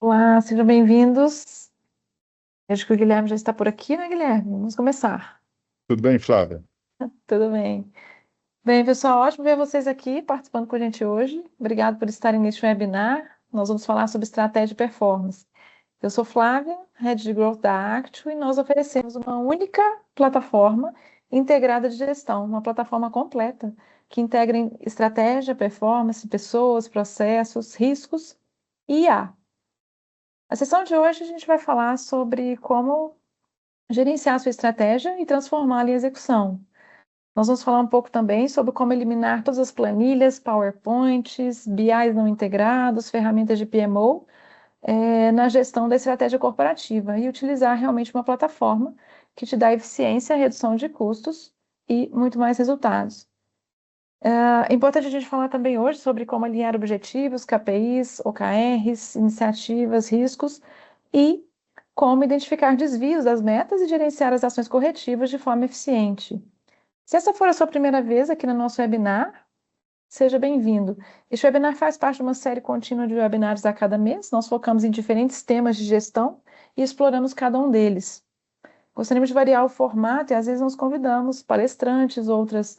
Olá, sejam bem-vindos. Vejo que o Guilherme já está por aqui, né, Guilherme? Vamos começar. Tudo bem, Flávia? Tudo bem. Bem, pessoal, ótimo ver vocês aqui participando com a gente hoje. Obrigado por estarem neste webinar. Nós vamos falar sobre estratégia de performance. Eu sou Flávia, Head de Growth da Actio, e nós oferecemos uma única plataforma integrada de gestão, uma plataforma completa que integra em estratégia, performance, pessoas, processos, riscos e IA. A sessão de hoje a gente vai falar sobre como gerenciar a sua estratégia e transformá-la em execução. Nós vamos falar um pouco também sobre como eliminar todas as planilhas, PowerPoints, BIs não integrados, ferramentas de PMO, na gestão da estratégia corporativa e utilizar realmente uma plataforma que te dá eficiência, redução de custos e muito mais resultados. É importante a gente falar também hoje sobre como alinhar objetivos, KPIs, OKRs, iniciativas, riscos e como identificar desvios das metas e gerenciar as ações corretivas de forma eficiente. Se essa for a sua primeira vez aqui no nosso webinar, seja bem-vindo. Este webinar faz parte de uma série contínua de webinars a cada mês. Nós focamos em diferentes temas de gestão e exploramos cada um deles. Gostaríamos de variar o formato e às vezes nos convidamos palestrantes, outras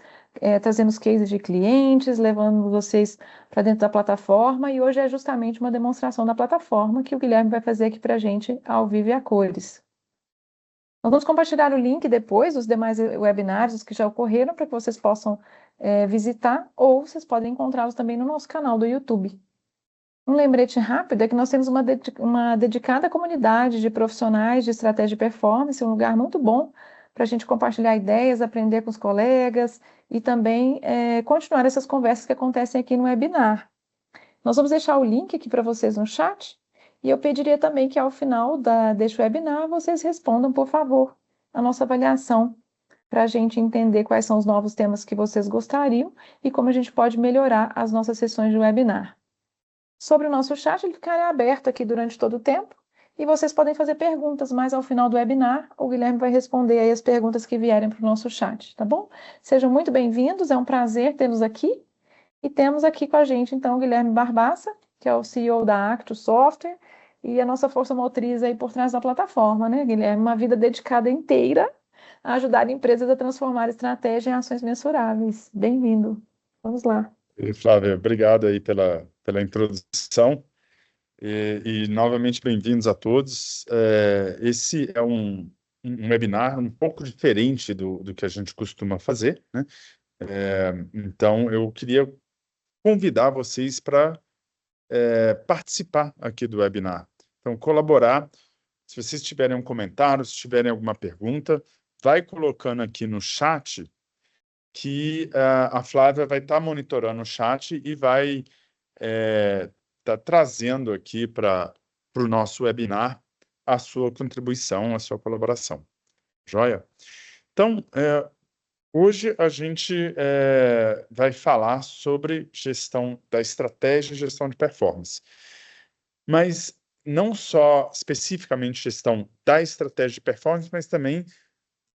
trazemos cases de clientes, levando vocês para dentro da plataforma, e hoje é justamente uma demonstração da plataforma que o Guilherme vai fazer aqui para a gente ao vivo e a cores. Nós vamos compartilhar o link depois dos demais webinários, os que já ocorreram, para que vocês possam visitar, ou vocês podem encontrá-los também no nosso canal do YouTube. Um lembrete rápido é que nós temos uma dedicada comunidade de profissionais de estratégia e performance, um lugar muito bom para a gente compartilhar ideias, aprender com os colegas e também continuar essas conversas que acontecem aqui no webinar. Nós vamos deixar o link aqui para vocês no chat e eu pediria também que ao final deste webinar vocês respondam, por favor, a nossa avaliação para a gente entender quais são os novos temas que vocês gostariam e como a gente pode melhorar as nossas sessões de webinar. Sobre o nosso chat, ele ficará aberto aqui durante todo o tempo e vocês podem fazer perguntas, mas ao final do webinar o Guilherme vai responder aí as perguntas que vierem para o nosso chat, tá bom? Sejam muito bem-vindos, é um prazer tê-los aqui. E temos aqui com a gente, então, o Guilherme Barbaça, que é o CEO da Acto Software, e a nossa força motriz aí por trás da plataforma, né, Guilherme? Uma vida dedicada inteira a ajudar empresas a transformar estratégia em ações mensuráveis. Bem-vindo. Vamos lá. E, Flávia, obrigado aí pela introdução e novamente bem-vindos a todos. Esse é um webinar um pouco diferente do que a gente costuma fazer, né? Então, eu queria convidar vocês para participar aqui do webinar. Então, colaborar. Se vocês tiverem um comentário, se tiverem alguma pergunta, vai colocando aqui no chat que a Flávia vai estar monitorando o chat e vai estar trazendo aqui para o nosso webinar a sua contribuição, a sua colaboração. Joia? Então, hoje a gente vai falar sobre gestão da estratégia e gestão de performance. Mas não só especificamente gestão da estratégia de performance, mas também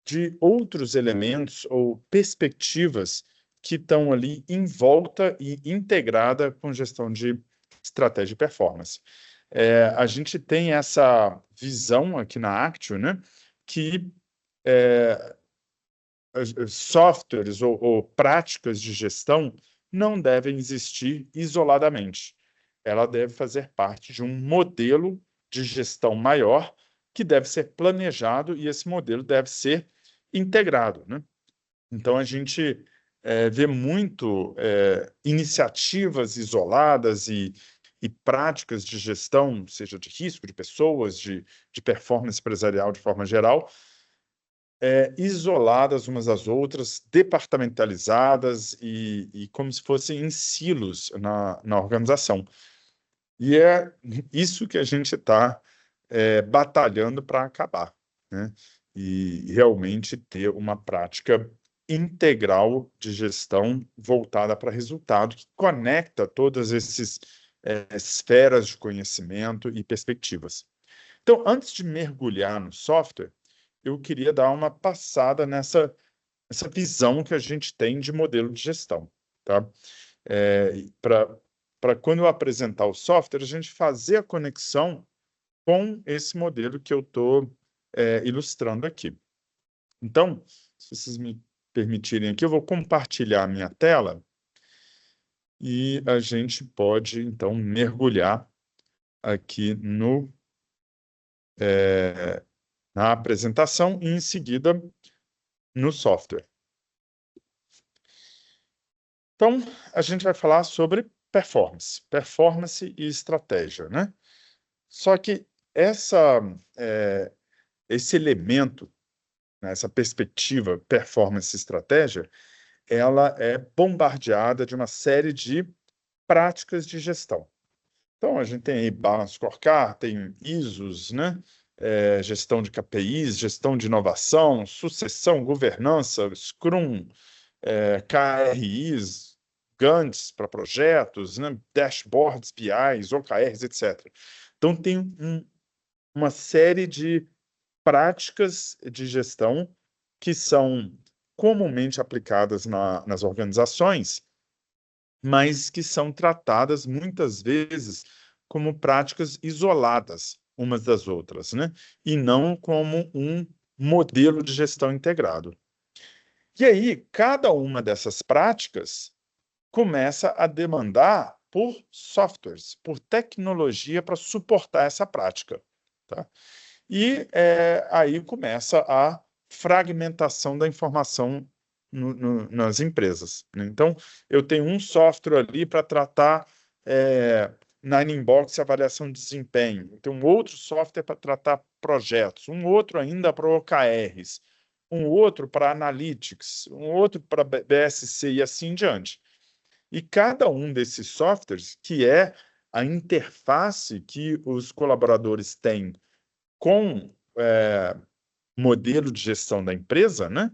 de outros elementos ou perspectivas que estão ali em volta e integrada com gestão de estratégia e performance. A gente tem essa visão aqui na Actio, né, que softwares ou práticas de gestão não devem existir isoladamente. Ela deve fazer parte de um modelo de gestão maior que deve ser planejado e esse modelo deve ser integrado, né? Então, a gente vê muito iniciativas isoladas e práticas de gestão, seja de risco de pessoas, de performance empresarial de forma geral, isoladas umas das outras, departamentalizadas e como se fossem em silos na organização. E é isso que a gente está batalhando para acabar, né? E realmente ter uma prática integral de gestão voltada para resultado, que conecta todas essas esferas de conhecimento e perspectivas. Então, antes de mergulhar no software, eu queria dar uma passada essa visão que a gente tem de modelo de gestão, tá? Para quando eu apresentar o software, a gente fazer a conexão com esse modelo que eu estou ilustrando aqui. Então, se vocês me permitirem aqui, eu vou compartilhar a minha tela e a gente pode, então, mergulhar aqui na apresentação e, em seguida, no software. Então, a gente vai falar sobre performance e estratégia, né? Só que esse elemento, né, essa perspectiva performance e estratégia, ela é bombardeada de uma série de práticas de gestão. Então, a gente tem aí Balance Scorecard, tem ISOs, né? Gestão de KPIs, gestão de inovação, sucessão, governança, Scrum, KRIs, Gantz para projetos, né? Dashboards, BIs, OKRs, etc. Então, tem uma série de práticas de gestão que são comumente aplicadas nas organizações, mas que são tratadas muitas vezes como práticas isoladas umas das outras, né? E não como um modelo de gestão integrado. E aí, cada uma dessas práticas começa a demandar por softwares, por tecnologia para suportar essa prática, tá? E aí começa a fragmentação da informação nas empresas, né? Então, eu tenho um software ali para tratar Nine Inbox e avaliação de desempenho, eu tenho um outro software para tratar projetos, um outro ainda para OKRs, um outro para Analytics, um outro para BSC e assim em diante. E cada um desses softwares, que é a interface que os colaboradores têm com modelo de gestão da empresa, né,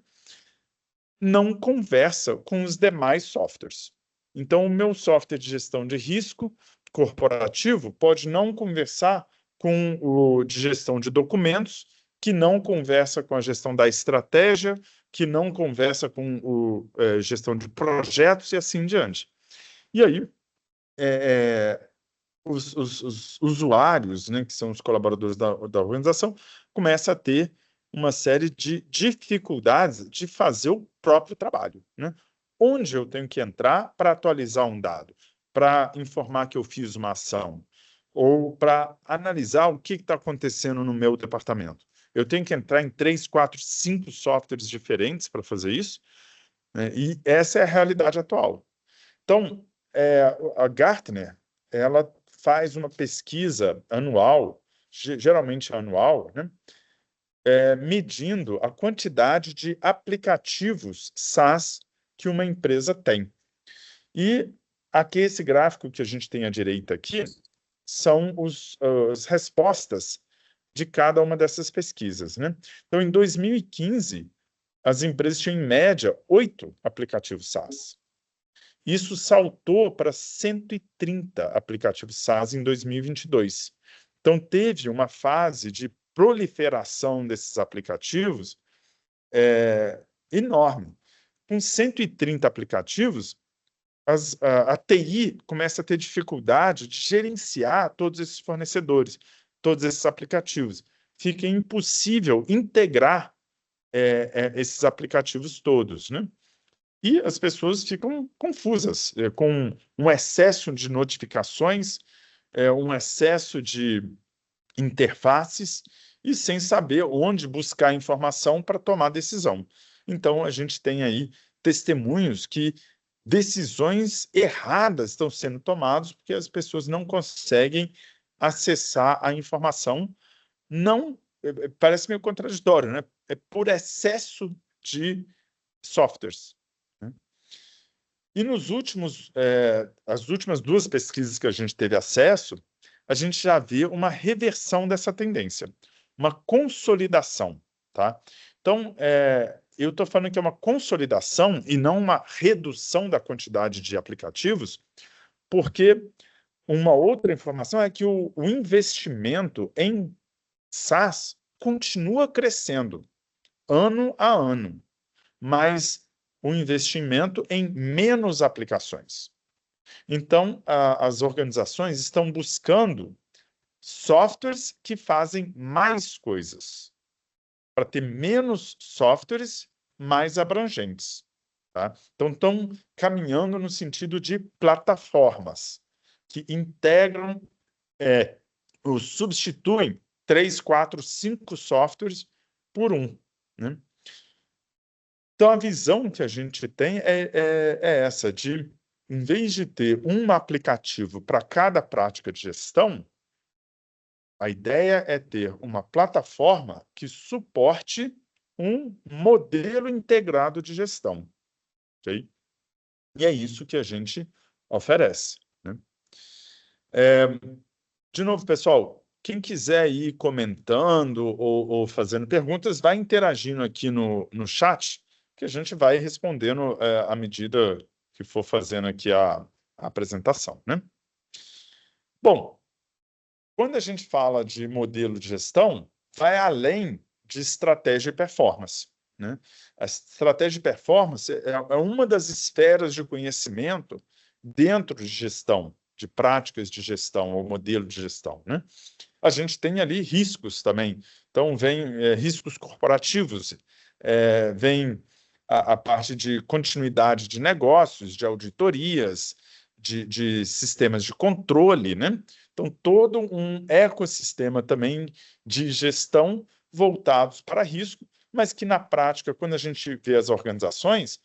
não conversa com os demais softwares. Então, o meu software de gestão de risco corporativo pode não conversar com o de gestão de documentos, que não conversa com a gestão da estratégia, que não conversa com o gestão de projetos e assim em diante. E aí, os usuários, né, que são os colaboradores da organização, começam a ter uma série de dificuldades de fazer o próprio trabalho, né? Onde eu tenho que entrar para atualizar um dado, para informar que eu fiz uma ação, ou para analisar o que está acontecendo no meu departamento. Eu tenho que entrar em 3, 4, 5 softwares diferentes para fazer isso, né? E essa é a realidade atual. Então, a Gartner, ela faz uma pesquisa anual, geralmente anual, né, medindo a quantidade de aplicativos SaaS que uma empresa tem. E aqui, esse gráfico que a gente tem à direita aqui, são as respostas de cada uma dessas pesquisas, né? Então, em 2015, as empresas tinham, em média, 8 aplicativos SaaS. Isso saltou para 130 aplicativos SaaS em 2022. Então, teve uma fase de proliferação desses aplicativos enorme. Com 130 aplicativos, a TI começa a ter dificuldade de gerenciar todos esses fornecedores, todos esses aplicativos. Fica impossível integrar esses aplicativos todos, né? E as pessoas ficam confusas, com um excesso de notificações, um excesso de interfaces e sem saber onde buscar informação para tomar decisão. Então, a gente tem aí testemunhos que decisões erradas estão sendo tomadas porque as pessoas não conseguem acessar a informação. Não, parece meio contraditório, né? É por excesso de softwares. E as últimas 2 pesquisas que a gente teve acesso, a gente já vê uma reversão dessa tendência, uma consolidação, tá? Então, eu estou falando que é uma consolidação e não uma redução da quantidade de aplicativos, porque uma outra informação é que o investimento em SaaS continua crescendo ano a ano, mas o investimento em menos aplicações. Então, as organizações estão buscando softwares que fazem mais coisas, para ter menos softwares mais abrangentes. Tá? Então, estão caminhando no sentido de plataformas que integram ou substituem 3, 4, 5 softwares por um. Né? Então, a visão que a gente tem é essa, de, em vez de ter um aplicativo para cada prática de gestão, a ideia é ter uma plataforma que suporte um modelo integrado de gestão. Okay? E é isso que a gente oferece. Né? De novo, pessoal, quem quiser ir comentando ou fazendo perguntas, vai interagindo aqui no chat, que a gente vai respondendo à medida que for fazendo aqui a apresentação. Né? Bom, quando a gente fala de modelo de gestão, vai além de estratégia e performance. Né? A estratégia de performance é uma das esferas de conhecimento dentro de gestão, de práticas de gestão ou modelo de gestão. Né? A gente tem ali riscos também. Então, vem riscos corporativos, vem a parte de continuidade de negócios, de auditorias, de sistemas de controle, né? Então, todo um ecossistema também de gestão voltados para risco, mas que, na prática, quando a gente vê as organizações,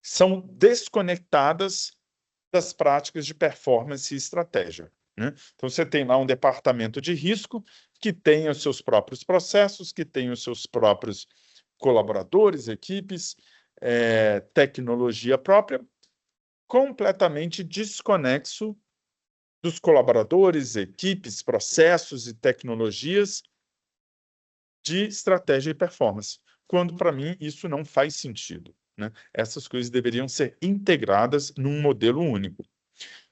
são desconectadas das práticas de performance e estratégia. Né? Então, você tem lá um departamento de risco que tem os seus próprios processos, que tem os seus próprios colaboradores, equipes, tecnologia própria, completamente desconexo dos colaboradores, equipes, processos e tecnologias de estratégia e performance, quando, para mim, isso não faz sentido. Né? Essas coisas deveriam ser integradas num modelo único.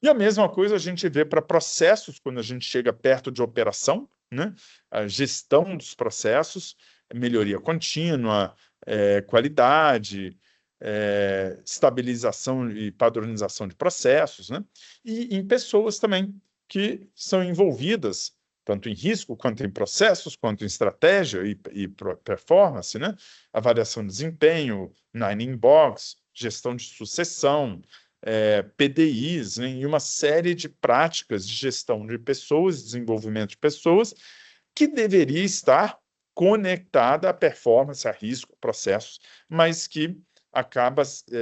E a mesma coisa a gente vê para processos, quando a gente chega perto de operação, né? A gestão dos processos, melhoria contínua, qualidade, estabilização e padronização de processos, né? E em pessoas também que são envolvidas, tanto em risco, quanto em processos, quanto em estratégia e performance, né? Avaliação de desempenho, Nine in Box, gestão de sucessão, PDIs, né? E uma série de práticas de gestão de pessoas, desenvolvimento de pessoas, que deveria estar conectada à performance, a risco, processos, mas que acaba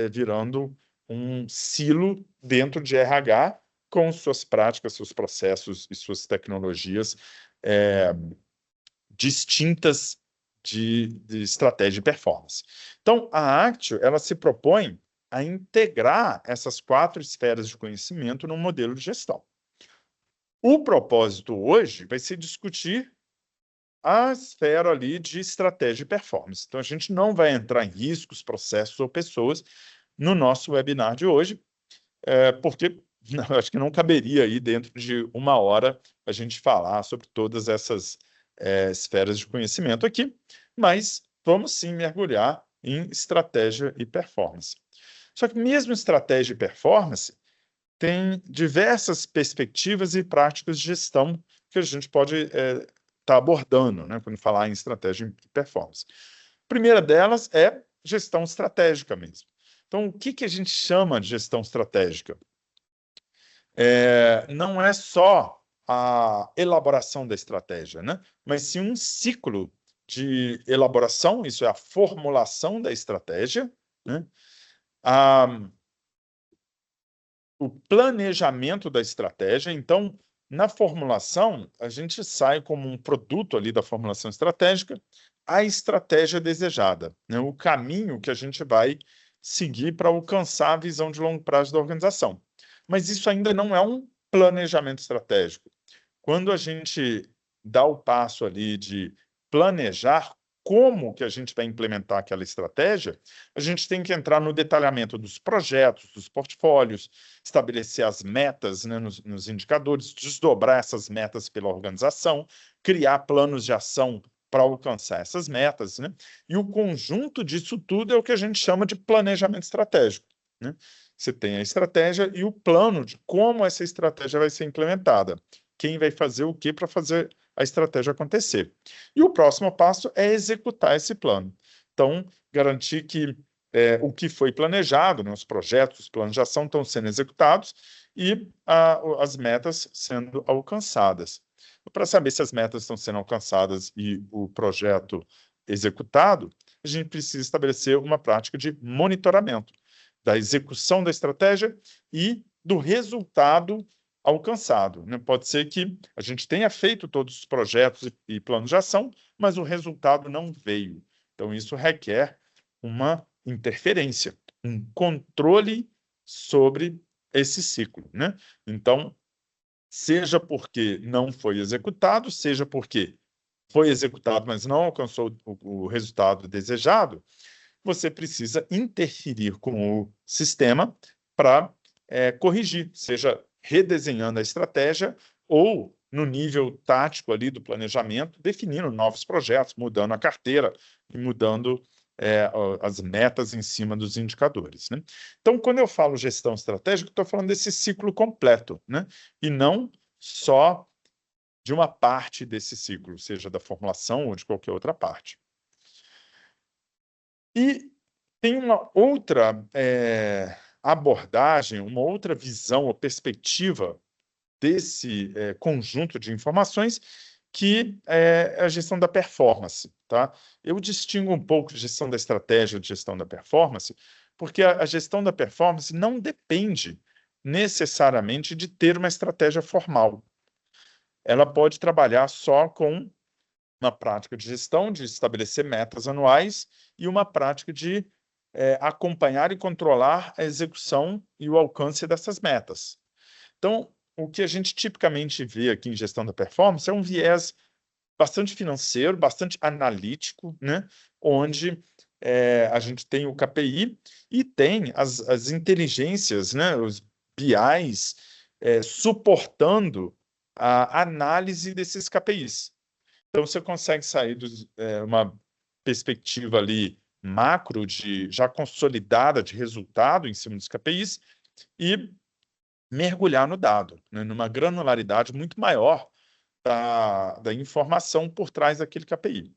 virando um silo dentro de RH com suas práticas, seus processos e suas tecnologias distintas de estratégia e performance. Então, a Actio, ela se propõe a integrar essas 4 esferas de conhecimento num modelo de gestão. O propósito hoje vai ser discutir a esfera ali de estratégia e performance. Então, a gente não vai entrar em riscos, processos ou pessoas no nosso webinar de hoje, porque acho que não caberia aí dentro de 1 hora a gente falar sobre todas essas esferas de conhecimento aqui, mas vamos sim mergulhar em estratégia e performance. Só que mesmo estratégia e performance tem diversas perspectivas e práticas de gestão que a gente pode estar abordando, né, quando falar em estratégia e performance. A primeira delas é gestão estratégica mesmo. Então, o que a gente chama de gestão estratégica? Não é só a elaboração da estratégia, né? Mas sim um ciclo de elaboração, isso é a formulação da estratégia, né? O planejamento da estratégia. Então, na formulação, a gente sai como um produto ali da formulação estratégica, a estratégia desejada, né? O caminho que a gente vai seguir para alcançar a visão de longo prazo da organização. Mas isso ainda não é um planejamento estratégico. Quando a gente dá o passo ali de planejar como que a gente vai implementar aquela estratégia, a gente tem que entrar no detalhamento dos projetos, dos portfólios, estabelecer as metas, né, nos indicadores, desdobrar essas metas pela organização, criar planos de ação para alcançar essas metas, né? E o conjunto disso tudo é o que a gente chama de planejamento estratégico, né? Você tem a estratégia e o plano de como essa estratégia vai ser implementada. quem vai fazer o que para fazer a estratégia acontecer. E o próximo passo é executar esse plano. Então, garantir que o que foi planejado, né, os projetos, os planos de ação estão sendo executados e as metas sendo alcançadas. Para saber se as metas estão sendo alcançadas e o projeto executado, a gente precisa estabelecer uma prática de monitoramento da execução da estratégia e do resultado alcançado, né? Pode ser que a gente tenha feito todos os projetos e planos de ação, mas o resultado não veio. Então, isso requer uma interferência, um controle sobre esse ciclo, né? Então, seja porque não foi executado, seja porque foi executado, mas não alcançou o resultado desejado, você precisa interferir com o sistema para corrigir, seja redesenhando a estratégia ou no nível tático ali do planejamento, definindo novos projetos, mudando a carteira e mudando as metas em cima dos indicadores, né? Então, quando eu falo gestão estratégica, estou falando desse ciclo completo, né? E não só de uma parte desse ciclo, seja da formulação ou de qualquer outra parte. E tem uma outra abordagem, uma outra visão ou perspectiva desse conjunto de informações, que é a gestão da performance, tá? Eu distingo um pouco gestão da estratégia de gestão da performance, porque a gestão da performance não depende necessariamente de ter uma estratégia formal. Ela pode trabalhar só com uma prática de gestão, de estabelecer metas anuais e uma prática de acompanhar e controlar a execução e o alcance dessas metas. Então, o que a gente tipicamente vê aqui em gestão da performance é um viés bastante financeiro, bastante analítico, né? Onde a gente tem o KPI e tem as inteligências, né? Os BIs, suportando a análise desses KPIs. Então, você consegue sair de uma perspectiva ali macro, já consolidada de resultado em cima dos KPIs, e mergulhar no dado, né, numa granularidade muito maior da informação por trás daquele KPI.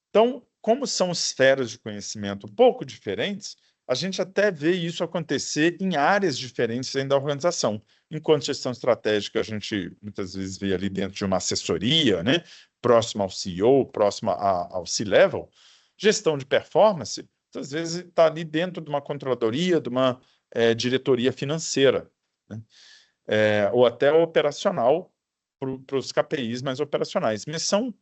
Então, como são esferas de conhecimento um pouco diferentes, a gente até vê isso acontecer em áreas diferentes dentro da organização. Enquanto gestão estratégica, a gente muitas vezes vê ali dentro de uma assessoria, né, próximo ao CEO, próximo ao C-level, gestão de performance, muitas vezes está ali dentro de uma controladoria, de uma diretoria financeira, né, ou até operacional, para os KPIs mais operacionais. Mas são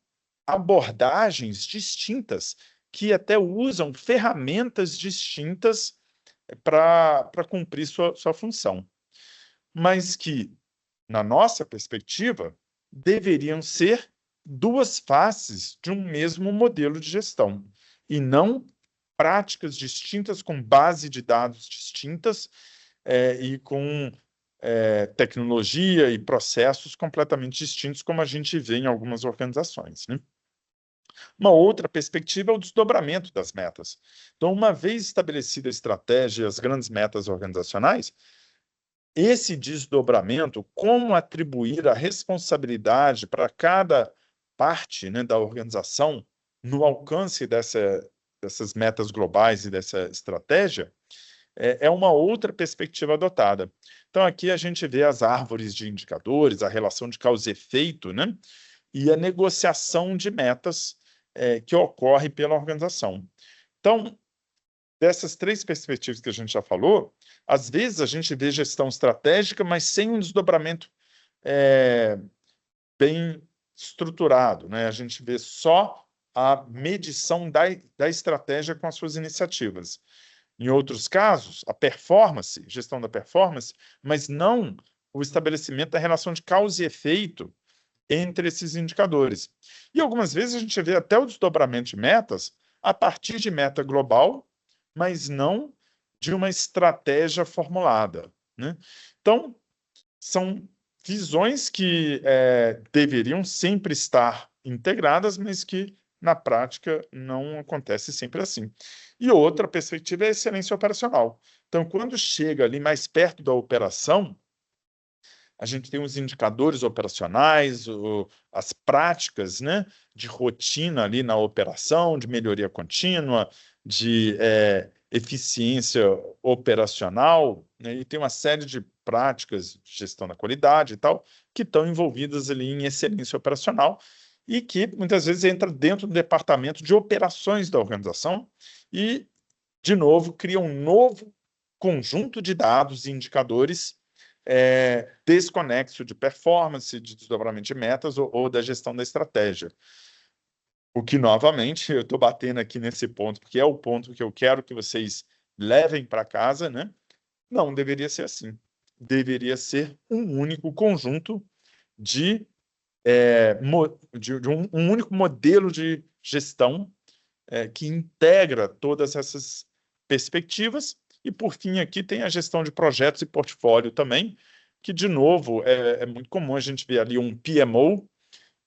abordagens distintas que até usam ferramentas distintas para cumprir sua função, mas que, na nossa perspectiva, deveriam ser duas faces de um mesmo modelo de gestão, e não práticas distintas com base de dados distintas e com tecnologia e processos completamente distintos, como a gente vê em algumas organizações, né? Uma outra perspectiva é o desdobramento das metas. Então, uma vez estabelecida a estratégia e as grandes metas organizacionais, esse desdobramento, como atribuir a responsabilidade para cada parte, né, da organização no alcance dessas metas globais e dessa estratégia, é uma outra perspectiva adotada. Então, aqui a gente vê as árvores de indicadores, a relação de causa e efeito, né, e a negociação de metas que ocorre pela organização. Então, dessas três perspectivas que a gente já falou, às vezes a gente vê gestão estratégica, mas sem um desdobramento bem estruturado, né? A gente vê só a medição da estratégia com as suas iniciativas. Em outros casos, a performance, gestão da performance, mas não o estabelecimento da relação de causa e efeito entre esses indicadores. E algumas vezes a gente vê até o desdobramento de metas a partir de meta global, mas não de uma estratégia formulada, né? Então, são visões que deveriam sempre estar integradas, mas que, na prática, não acontece sempre assim. E outra perspectiva é a excelência operacional. Então, quando chega ali mais perto da operação, a gente tem os indicadores operacionais, as práticas, né, de rotina ali na operação, de melhoria contínua, de eficiência operacional, né, e tem uma série de práticas de gestão da qualidade e tal, que estão envolvidas ali em excelência operacional e que muitas vezes entra dentro do departamento de operações da organização e, de novo, cria um novo conjunto de dados e indicadores desconexo de performance, de desdobramento de metas ou da gestão da estratégia. O que, novamente, eu estou batendo aqui nesse ponto, porque é o ponto que eu quero que vocês levem para casa, né? Não deveria ser assim. Deveria ser um único conjunto de um único modelo de gestão que integra todas essas perspectivas. E, por fim, aqui tem a gestão de projetos e portfólio também, que, de novo, é muito comum a gente ver ali um PMO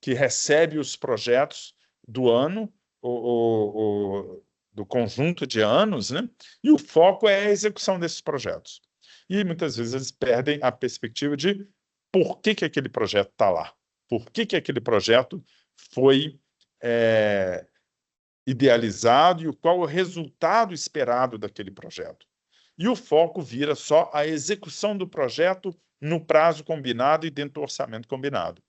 que recebe os projetos do ano, do conjunto de anos, né? E o foco é a execução desses projetos. E, muitas vezes, eles perdem a perspectiva de por que aquele projeto está lá, por que aquele projeto foi idealizado e qual o resultado esperado daquele projeto. E o foco vira só a execução do projeto no prazo combinado e dentro do orçamento combinado.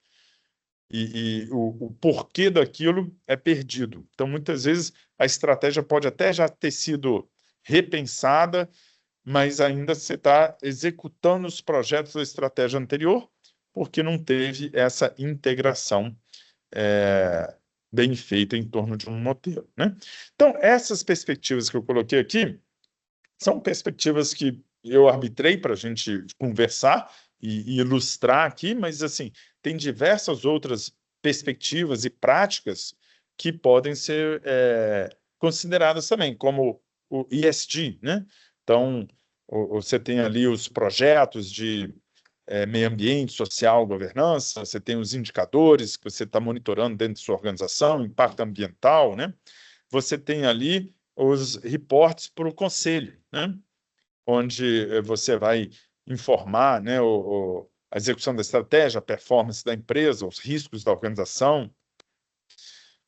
E o porquê daquilo é perdido. Então, muitas vezes, a estratégia pode até já ter sido repensada, mas ainda você está executando os projetos da estratégia anterior, porque não teve essa integração bem feita em torno de um modelo, né? Então, essas perspectivas que eu coloquei aqui são perspectivas que eu arbitrei para a gente conversar e ilustrar aqui, mas, assim, tem diversas outras perspectivas e práticas que podem ser consideradas também, como o ESG, né? Então, você tem ali os projetos de meio ambiente, social, governança, você tem os indicadores que você está monitorando dentro de sua organização, impacto ambiental, né? Você tem ali os reportes para o conselho, né? Onde você vai informar, né, a execução da estratégia, a performance da empresa, os riscos da organização,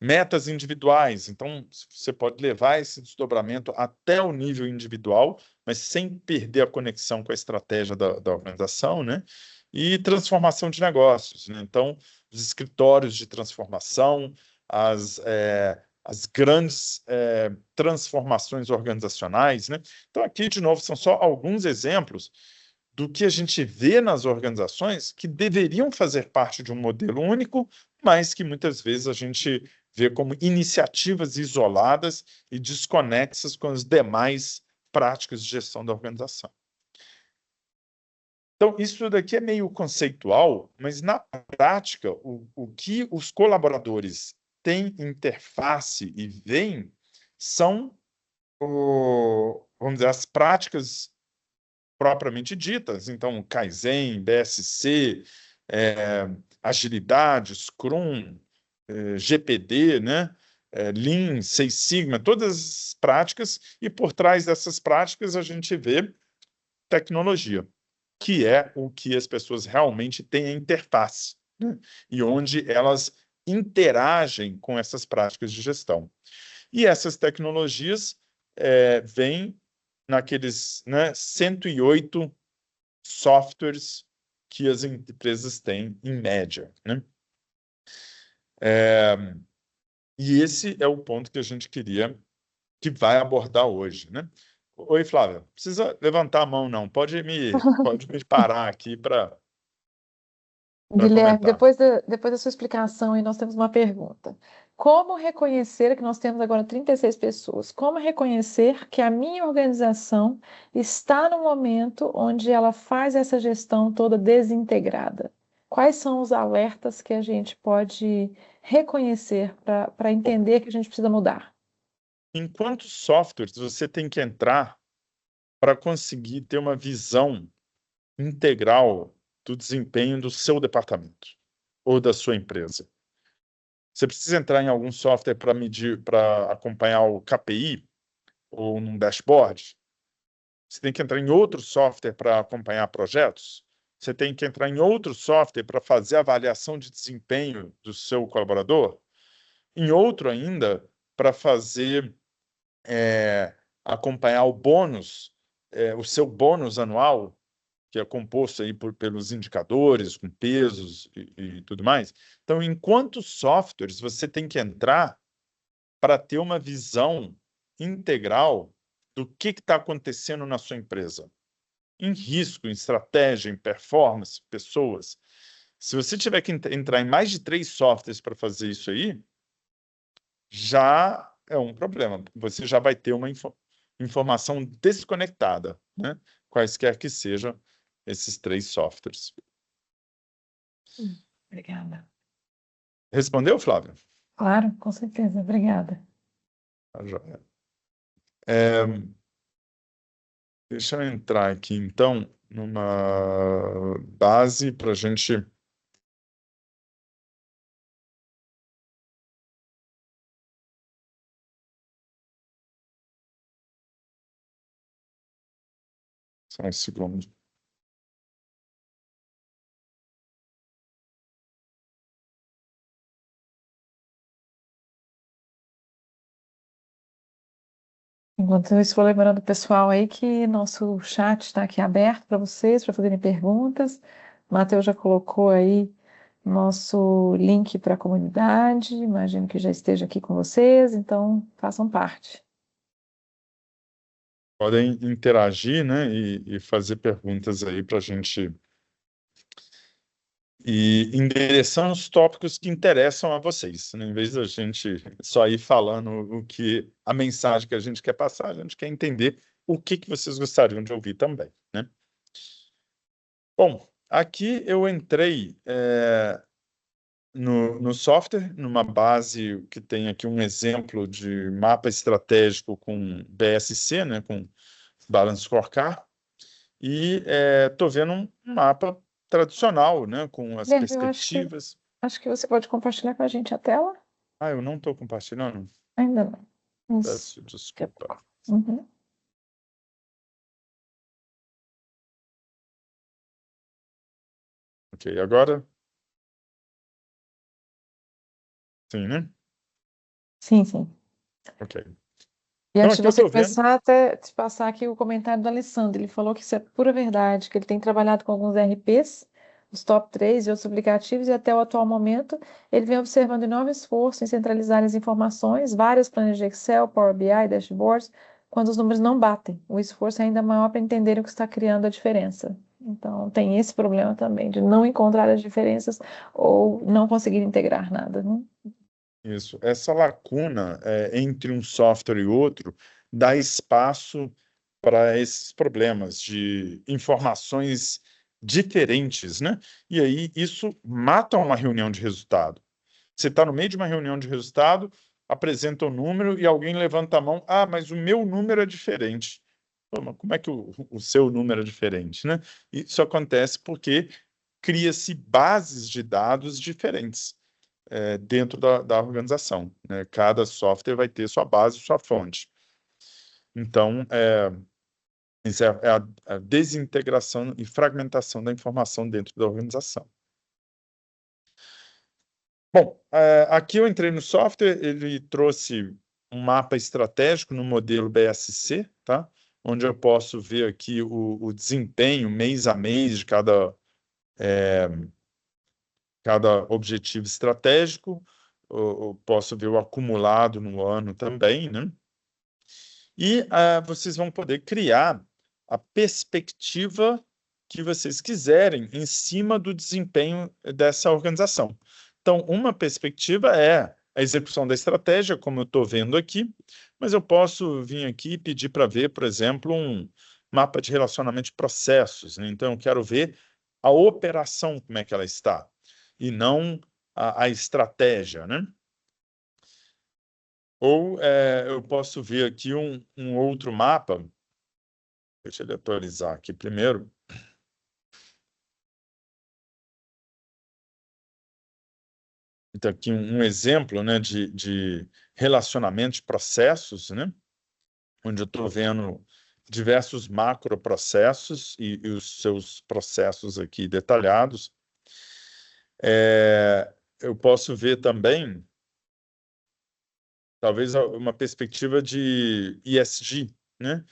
metas individuais. Então, você pode levar esse desdobramento até o nível individual, mas sem perder a conexão com a estratégia da organização, né? E transformação de negócios, né? Então, os escritórios de transformação, as grandes transformações organizacionais, né? Então, aqui, de novo, são só alguns exemplos do que a gente vê nas organizações que deveriam fazer parte de um modelo único, mas que muitas vezes a gente vê como iniciativas isoladas e desconexas com as demais práticas de gestão da organização. Então, isso daqui é meio conceitual, mas na prática, o que os colaboradores têm interface e veem são, vamos dizer, as práticas propriamente ditas. Então, Kaizen, BSC, Agilidade, Scrum, GPD, né? Lean, Six Sigma, todas as práticas, e por trás dessas práticas a gente vê tecnologia, que é o que as pessoas realmente têm a interface, né? E onde elas interagem com essas práticas de gestão. E essas tecnologias vêm naqueles 108 softwares que as empresas têm em média, né? E esse é o ponto que a gente que vai abordar hoje, né? Oi, Flávia, não precisa levantar a mão, não. Pode me parar aqui para Guilherme, comentar. depois da sua explicação, aí nós temos uma pergunta. Como reconhecer que nós temos agora 36 pessoas? Como reconhecer que a minha organização está no momento onde ela faz essa gestão toda desintegrada? Quais são os alertas que a gente pode reconhecer para entender que a gente precisa mudar? Em quantos softwares você tem que entrar para conseguir ter uma visão integral do desempenho do seu departamento ou da sua empresa? Você precisa entrar em algum software para medir, para acompanhar o KPI ou num dashboard? Você tem que entrar em outro software para acompanhar projetos? você tem que entrar em outro software para fazer a avaliação de desempenho do seu colaborador, em outro ainda para fazer acompanhar o bônus, o seu bônus anual, que é composto aí pelos indicadores, com pesos e tudo mais. Então, em quantos softwares você tem que entrar para ter uma visão integral do que está acontecendo na sua empresa? Em risco, em estratégia, em performance, pessoas. Se você tiver que entrar em mais de 3 softwares para fazer isso aí, já é um problema. Você já vai ter uma informação desconectada, né? Quaisquer que sejam esses 3 softwares. Obrigada. Respondeu, Flávio? Claro, com certeza. Obrigada. Tá joia. Deixa eu entrar aqui, então, numa base para a gente... Só um segundo. Enquanto eu estou lembrando o pessoal aí que nosso chat está aqui aberto para vocês, para fazerem perguntas. O Matheus já colocou aí nosso link para a comunidade, imagino que já esteja aqui com vocês, então façam parte. Podem interagir, né, e fazer perguntas aí para a gente ir endereçando os tópicos que interessam a vocês, né? Em vez da gente só ir falando a mensagem que a gente quer passar, a gente quer entender o que vocês gostariam de ouvir também, né? Bom, aqui eu entrei no software, numa base que tem aqui um exemplo de mapa estratégico com BSC, né, com Balance Scorecard, e estou vendo um mapa tradicional, né, com as Guilherme, eu perspectivas. acho que você pode compartilhar com a gente a tela? Ah, eu não estou compartilhando? Ainda não. Isso. Peço desculpa. Uhum. Ok, agora? Sim, né? Sim, sim. Ok. E Então, antes de aqui eu você estou vendo... começar, até te passar aqui o comentário do Alessandro. Ele falou que isso é pura verdade, que ele tem trabalhado com alguns RPs, os top 3 e outros aplicativos, e até o atual momento ele vem observando enorme esforço em centralizar as informações, várias planilhas de Excel, Power BI, dashboards, quando os números não batem. O esforço é ainda maior para entender o que está criando a diferença. Então, tem esse problema também, de não encontrar as diferenças ou não conseguir integrar nada, né? Isso. Essa lacuna entre um software e outro dá espaço para esses problemas de informações diferentes, né? E aí isso mata uma reunião de resultado. Você está no meio de uma reunião de resultado, apresenta o número e alguém levanta a mão. Ah, mas o meu número é diferente. Pô, mas como é que o seu número é diferente, né? Isso acontece porque cria-se bases de dados diferentes dentro da organização, né? Cada software vai ter sua base, sua fonte. Então, isso é a desintegração e fragmentação da informação dentro da organização. Bom, aqui eu entrei no software, ele trouxe um mapa estratégico no modelo BSC, tá? Onde eu posso ver aqui o desempenho mês a mês de cada objetivo estratégico. Eu posso ver o acumulado no ano também, né? E vocês vão poder criar a perspectiva que vocês quiserem em cima do desempenho dessa organização. Então, uma perspectiva é a execução da estratégia, como eu estou vendo aqui, mas eu posso vir aqui e pedir para ver, por exemplo, um mapa de relacionamento de processos, né? Então, eu quero ver a operação, como é que ela está, e não a estratégia, né? Ou eu posso ver aqui um outro mapa. Deixa ele atualizar aqui primeiro. Então, aqui um exemplo, né, de relacionamento de processos, né, onde eu estou vendo diversos macroprocessos e os seus processos aqui detalhados. Eu posso ver também, talvez, uma perspectiva de ESG, né?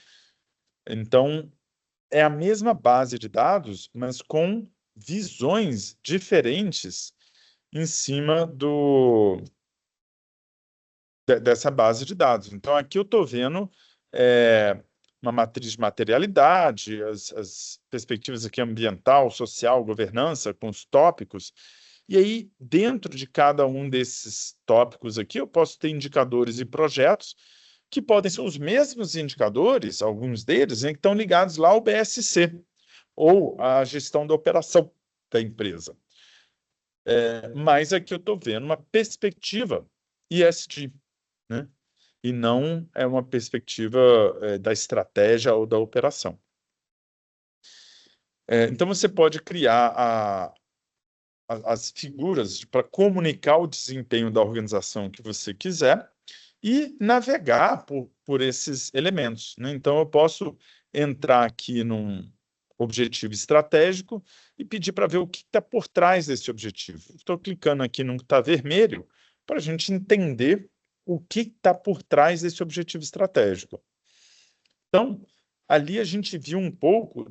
Então, é a mesma base de dados, mas com visões diferentes em cima dessa base de dados. Então, aqui eu estou vendo uma matriz de materialidade, as perspectivas aqui ambiental, social, governança, com os tópicos. E aí, dentro de cada um desses tópicos aqui, eu posso ter indicadores e projetos que podem ser os mesmos indicadores, alguns deles, né, que estão ligados lá ao BSC, ou à gestão da operação da empresa. Mas aqui eu estou vendo uma perspectiva ESG, né? E não é uma perspectiva da estratégia ou da operação. Então, você pode criar as figuras para comunicar o desempenho da organização que você quiser e navegar por esses elementos, né? Então, eu posso entrar aqui num objetivo estratégico e pedir para ver o que está por trás desse objetivo. Estou clicando aqui no que está vermelho para a gente entender o que está por trás desse objetivo estratégico. Então, ali a gente viu um pouco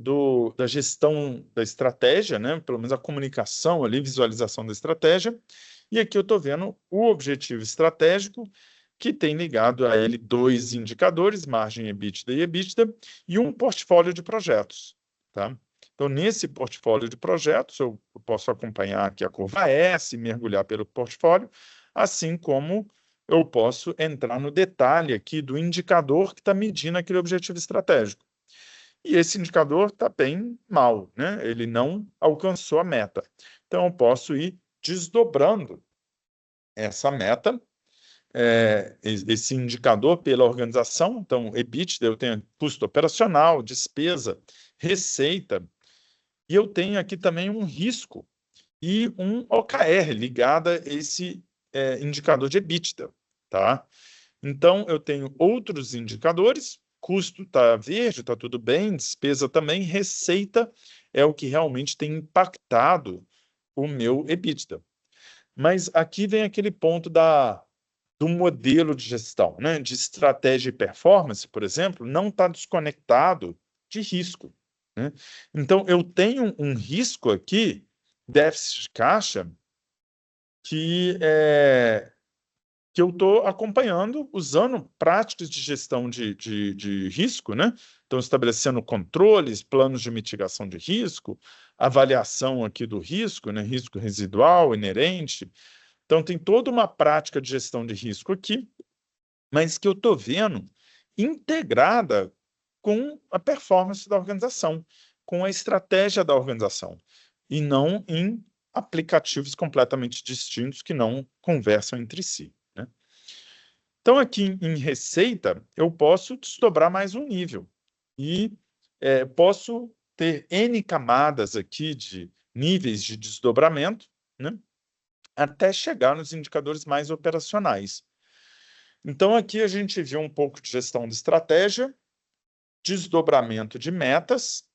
da gestão da estratégia, né? Pelo menos a comunicação ali, visualização da estratégia, e aqui eu estou vendo o objetivo estratégico, que tem ligado a ele 2 indicadores, margem EBITDA e EBITDA, e um portfólio de projetos. Tá? Então, nesse portfólio de projetos, eu posso acompanhar aqui a curva S, mergulhar pelo portfólio, assim como eu posso entrar no detalhe aqui do indicador que está medindo aquele objetivo estratégico. E esse indicador está bem mal, né? Ele não alcançou a meta. Então, eu posso ir desdobrando essa meta, esse indicador pela organização. Então, EBITDA, eu tenho custo operacional, despesa, receita, e eu tenho aqui também um risco e um OKR ligado a esse indicador de EBITDA, tá? Então, eu tenho outros indicadores, custo está verde, está tudo bem, despesa também, receita é o que realmente tem impactado o meu EBITDA. Mas aqui vem aquele ponto do modelo de gestão, né? De estratégia e performance, por exemplo, não está desconectado de risco, né? Então, eu tenho um risco aqui, déficit de caixa, que eu estou acompanhando, usando práticas de gestão de risco, né? Então, estabelecendo controles, planos de mitigação de risco, avaliação aqui do risco, né? Risco residual, inerente. Então, tem toda uma prática de gestão de risco aqui, mas que eu estou vendo integrada com a performance da organização, com a estratégia da organização, e não em aplicativos completamente distintos que não conversam entre si, né? Então, aqui em receita, eu posso desdobrar mais um nível e posso ter N camadas aqui de níveis de desdobramento, né, até chegar nos indicadores mais operacionais. Então, aqui a gente viu um pouco de gestão de estratégia, desdobramento de metas,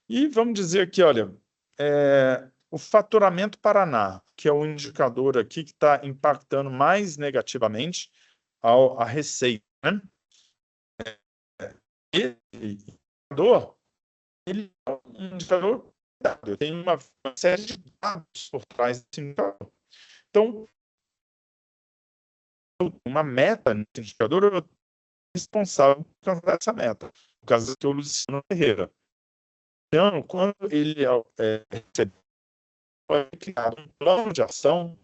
e vamos dizer aqui, olha, o faturamento Paraná, que é o indicador aqui que está impactando mais negativamente a receita, né? Esse indicador, ele é um indicador, eu tenho uma série de dados por trás desse indicador. Então, uma meta nesse indicador, eu estou responsável por alcançar essa meta. No caso aqui, o Luciano Ferreira. Então, quando ele recebeu, foi criado um plano de ação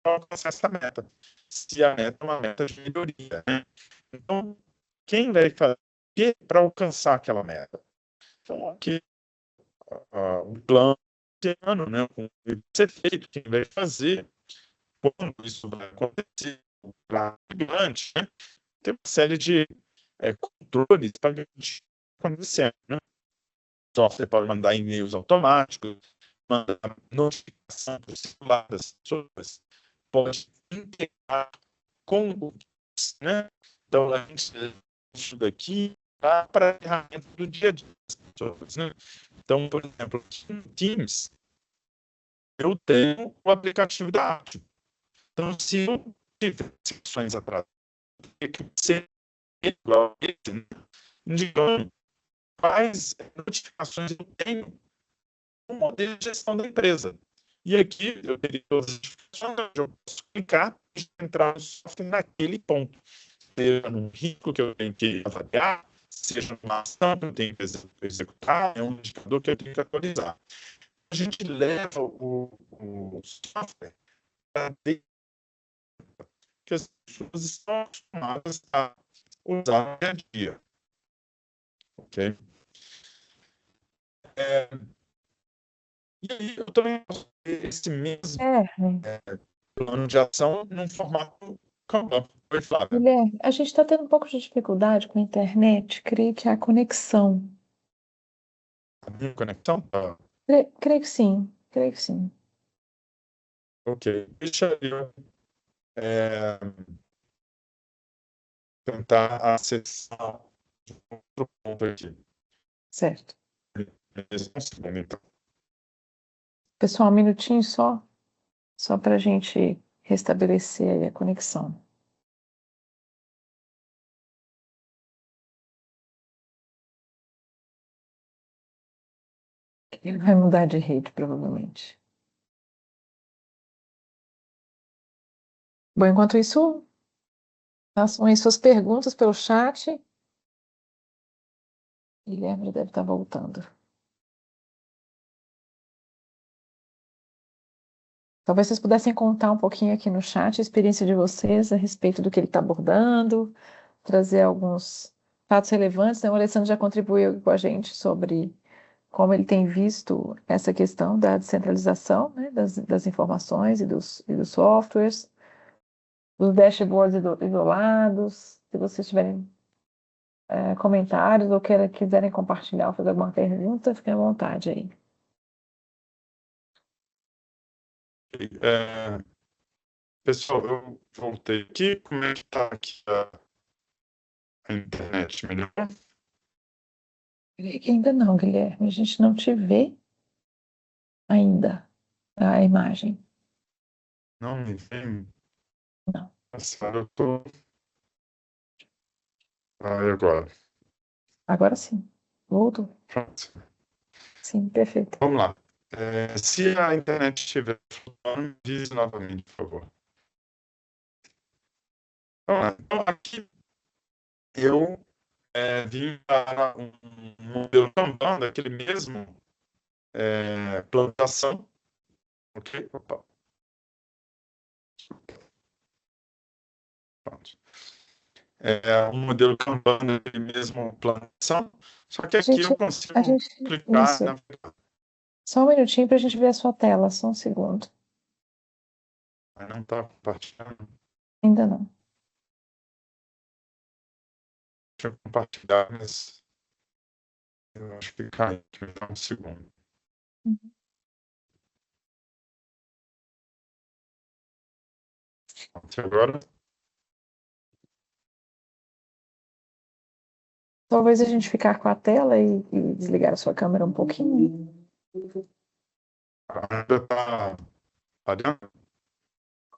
para alcançar essa meta. Se a meta é uma meta de melhoria, né? Então, quem vai fazer para alcançar aquela meta? Então, aqui, o plano de ano, né? Como ele vai ser feito, quem vai fazer, quando isso vai acontecer, o prazo gigante, né? Tem uma série de controles para garantir acontecendo, né? O software pode mandar e-mails automáticos, mandar notificação para o celular das pessoas, pode integrar com o, né? Então, a gente isso daqui para a ferramenta do dia a dia das pessoas, né? Então, por exemplo, aqui no Teams, eu tenho o aplicativo da arte. Então, se eu tiver situações atrasadas, tem que ser igual a esse, né? Indicando quais notificações eu tenho no modelo de gestão da empresa. E aqui eu teria todas as notificações, eu posso clicar e entrar no software naquele ponto, seja num risco que eu tenho que avaliar, seja numa ação que eu tenho que executar, é um indicador que eu tenho que atualizar. A gente leva o software para dentro que as pessoas estão acostumadas a usar no dia a dia. Ok? E aí eu também posso ter esse mesmo plano de ação num formato Kanban. Oi, Flávia. Guilherme, a gente está tendo um pouco de dificuldade com a internet, creio que é a conexão. A minha conexão tá Creio que sim, creio que sim. ok. Deixa eu tentar acessar outro ponto aqui. Certo. Um segundo, então. Pessoal, um minutinho só para a gente restabelecer aí a conexão. Ele vai mudar de rede, provavelmente. Bom, enquanto isso, façam aí suas perguntas pelo chat. Guilherme já deve estar voltando. Talvez vocês pudessem contar um pouquinho aqui no chat a experiência de vocês a respeito do que ele está abordando, trazer alguns fatos relevantes, né? O Alessandro já contribuiu com a gente sobre como ele tem visto essa questão da descentralização, né, das informações e dos softwares, dos dashboards isolados. Se vocês tiverem comentários ou quiserem compartilhar ou fazer alguma pergunta, fiquem à vontade aí. Pessoal, eu voltei aqui. Como é que está aqui a internet? Melhor? Creio que ainda não, Guilherme. A gente não te vê ainda a imagem. Não me vem. Não. Nossa, eu tô. E agora? Agora sim. Voltou. Pronto. Sim, perfeito. Vamos lá. Se a internet estiver flutuando, me diz novamente, por favor. Vamos lá. Então, aqui eu vim para um modelo Kanban, daquele mesmo plantação. Ok? Opa, pronto. Um modelo Kanban daquele mesmo plantação, só que A aqui eu gente, a consigo gente, clicar isso. na. Só um minutinho para a gente ver a sua tela, só um segundo. Mas não está compartilhando. Ainda não. Deixa eu compartilhar, mas eu acho que caiu. Me dá um segundo. Uhum. Até agora. Talvez a gente ficar com a tela e desligar a sua câmera um pouquinho. Ainda está falhando.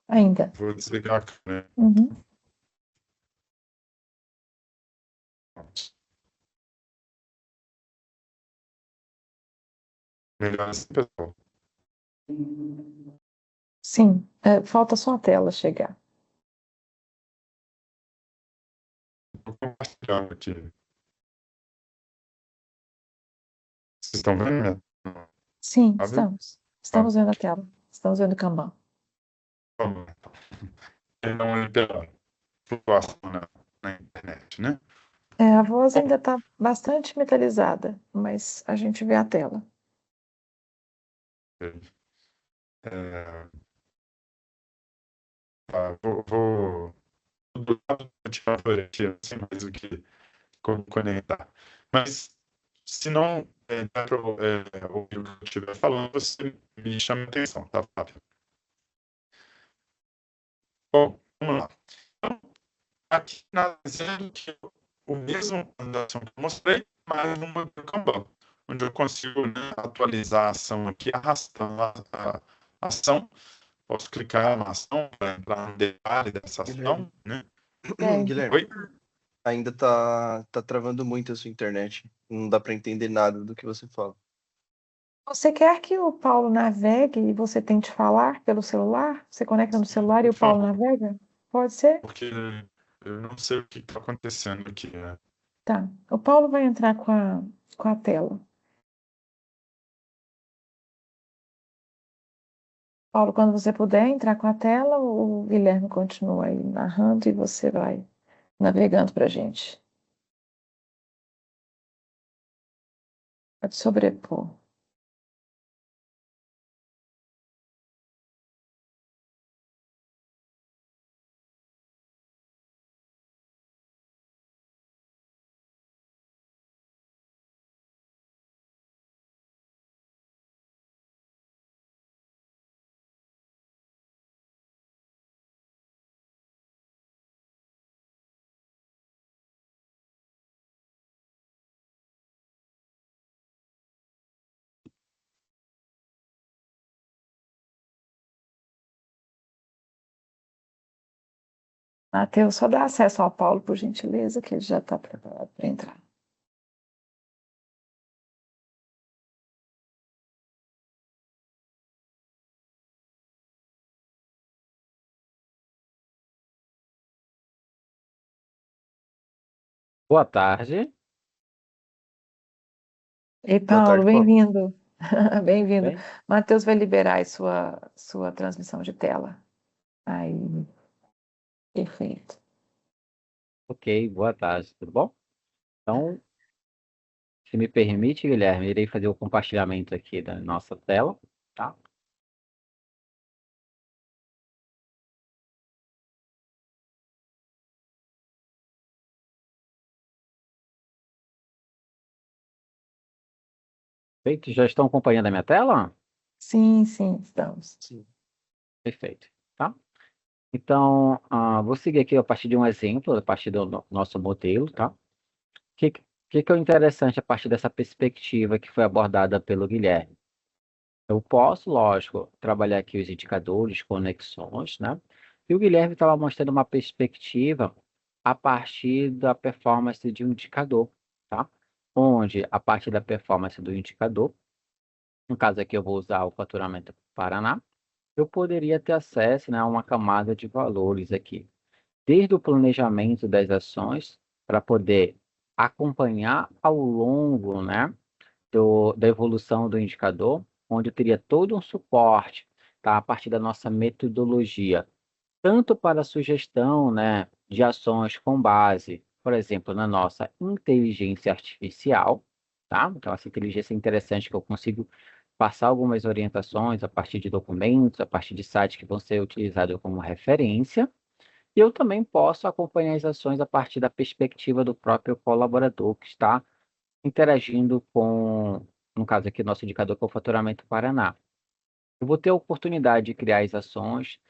Ainda. Vou desligar a câmera. Uhum. Pronto. Melhor assim, pessoal. Sim, falta só a tela chegar. Estou compartilhando aqui. Vocês estão vendo mesmo? Sim, Tá vendo? estamos. Estamos vendo a tela. Estamos vendo o Kanban. Vamos lá. Não é pela flutuação na internet, né? A voz Bom, ainda está bastante metalizada, mas a gente vê a tela. é, vou do lado do ventilador aqui, não sei mais o que como conectar. Mas se não dá para ouvir o que eu estiver falando, você me chama a atenção, tá, Fábio? Bom, vamos lá. Então, aqui na dizendo que o mesmo plano de ação que eu mostrei, mas no modelo Kanban, onde eu consigo, né, atualizar a ação aqui, arrastando a ação. Posso clicar na ação para entrar no detalhe dessa Guilherme, ação, né? Guilherme, Oi? ainda tá travando muito a sua internet. Não dá para entender nada do que você fala. Você quer que o Paulo navegue e você tente falar pelo celular? Você conecta no celular e Por o Paulo favor, navega? Pode ser? porque eu não sei o que está acontecendo aqui, né? Tá. O Paulo vai entrar com a tela. Paulo, quando você puder entrar com a tela, o Guilherme continua aí narrando e você vai navegando para a gente. Pode sobrepor. Matheus, só dá acesso ao Paulo, por gentileza, que ele já está preparado para entrar. Boa tarde. Ei, Boa Paulo, tarde, Paulo. bem-vindo. Bem-vindo. Bem, Matheus vai liberar aí sua transmissão de tela. Aí, perfeito. ok, boa tarde, tudo bom? Então, se me permite, Guilherme, irei fazer o compartilhamento aqui da nossa tela, tá? Perfeito, já estão acompanhando a minha tela? Sim, sim, estamos. Sim. Perfeito, tá? Então, vou seguir aqui a partir de um exemplo, a partir do nosso modelo, tá? O que é o interessante a partir dessa perspectiva que foi abordada pelo Guilherme? Eu posso, lógico, trabalhar aqui os indicadores, conexões, né? E o Guilherme estava mostrando uma perspectiva a partir da performance de um indicador, tá? Onde, a partir da performance do indicador, no caso aqui eu vou usar o faturamento Paraná, eu poderia ter acesso, né, a uma camada de valores aqui, desde o planejamento das ações, para poder acompanhar ao longo, né, da evolução do indicador, onde eu teria todo um suporte, tá, a partir da nossa metodologia, tanto para a sugestão, né, de ações com base, por exemplo, na nossa inteligência artificial, tá? Então, essa inteligência é interessante que eu consigo passar algumas orientações a partir de documentos, a partir de sites que vão ser utilizados como referência, e eu também posso acompanhar as ações a partir da perspectiva do próprio colaborador que está interagindo com, no caso aqui, nosso indicador que é o faturamento Paraná. Eu vou ter a oportunidade de criar as ações,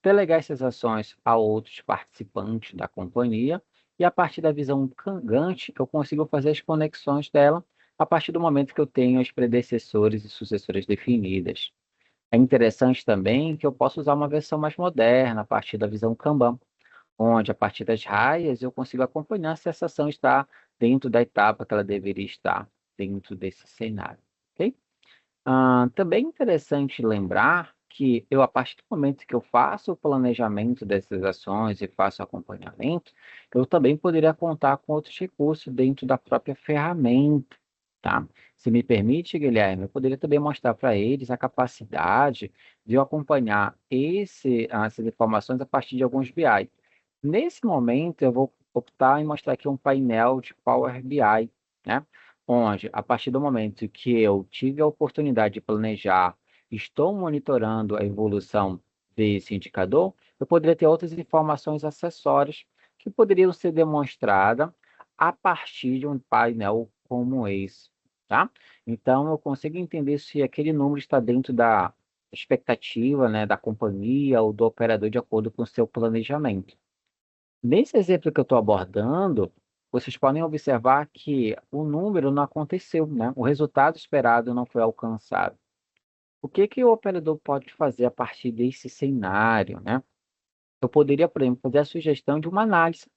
delegar essas ações a outros participantes da companhia, e a partir da visão Gantt, eu consigo fazer as conexões dela a partir do momento que eu tenho os predecessores e sucessores definidas. É interessante também que eu posso usar uma versão mais moderna, a partir da visão Kanban, onde, a partir das raias, eu consigo acompanhar se essa ação está dentro da etapa que ela deveria estar dentro desse cenário. Ok? Também é interessante lembrar que eu, a partir do momento que eu faço o planejamento dessas ações e faço acompanhamento, eu também poderia contar com outros recursos dentro da própria ferramenta, tá? Se me permite, Guilherme, eu poderia também mostrar para eles a capacidade de eu acompanhar essas informações a partir de alguns BI. Nesse momento, eu vou optar em mostrar aqui um painel de Power BI, né? Onde, a partir do momento que eu tive a oportunidade de planejar, estou monitorando a evolução desse indicador, eu poderia ter outras informações acessórias que poderiam ser demonstradas a partir de um painel como esse, tá? Então, eu consigo entender se aquele número está dentro da expectativa, né, da companhia ou do operador de acordo com o seu planejamento. Nesse exemplo que eu estou abordando, vocês podem observar que o número não aconteceu, né? O resultado esperado não foi alcançado. O que que o operador pode fazer a partir desse cenário, né? Eu poderia, por exemplo, fazer a sugestão de uma análise.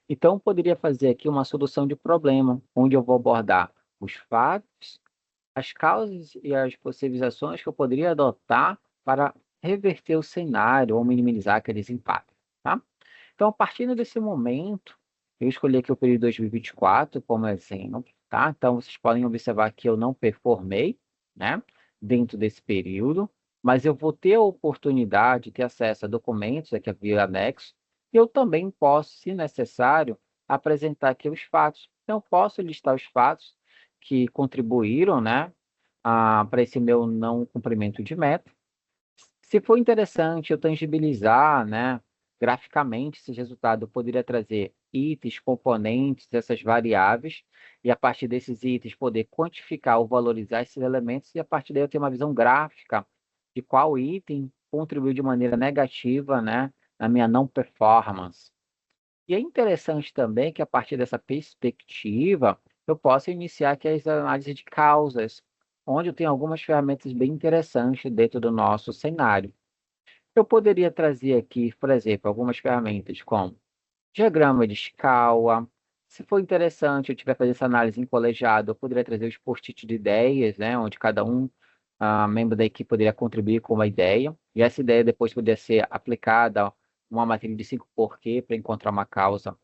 Então, eu poderia fazer aqui uma solução de problema, onde eu vou abordar os fatos, as causas e as possíveis ações que eu poderia adotar para reverter o cenário ou minimizar aqueles impactos, tá? Então, a partir desse momento, eu escolhi aqui o período 2024 como exemplo, tá? Então, vocês podem observar que eu não performei, né, dentro desse período, mas eu vou ter a oportunidade de ter acesso a documentos aqui via anexo, e eu também posso, se necessário, apresentar aqui os fatos. Então, eu posso listar os fatos que contribuíram, né, para esse meu não cumprimento de meta. Se for interessante eu tangibilizar, né, graficamente esse resultado, eu poderia trazer itens, componentes dessas variáveis, e a partir desses itens poder quantificar ou valorizar esses elementos, e a partir daí eu ter uma visão gráfica de qual item contribuiu de maneira negativa, né, na minha não performance. E é interessante também que, a partir dessa perspectiva, eu possa iniciar aqui as análises de causas, onde eu tenho algumas ferramentas bem interessantes dentro do nosso cenário. Eu poderia trazer aqui, por exemplo, algumas ferramentas como diagrama de escala. Se for interessante, eu tiver fazer essa análise em colegiado, eu poderia trazer os post-it de ideias, né, onde cada um, membro da equipe poderia contribuir com uma ideia, e essa ideia depois poderia ser aplicada a uma matriz de 5 porquê para encontrar uma causa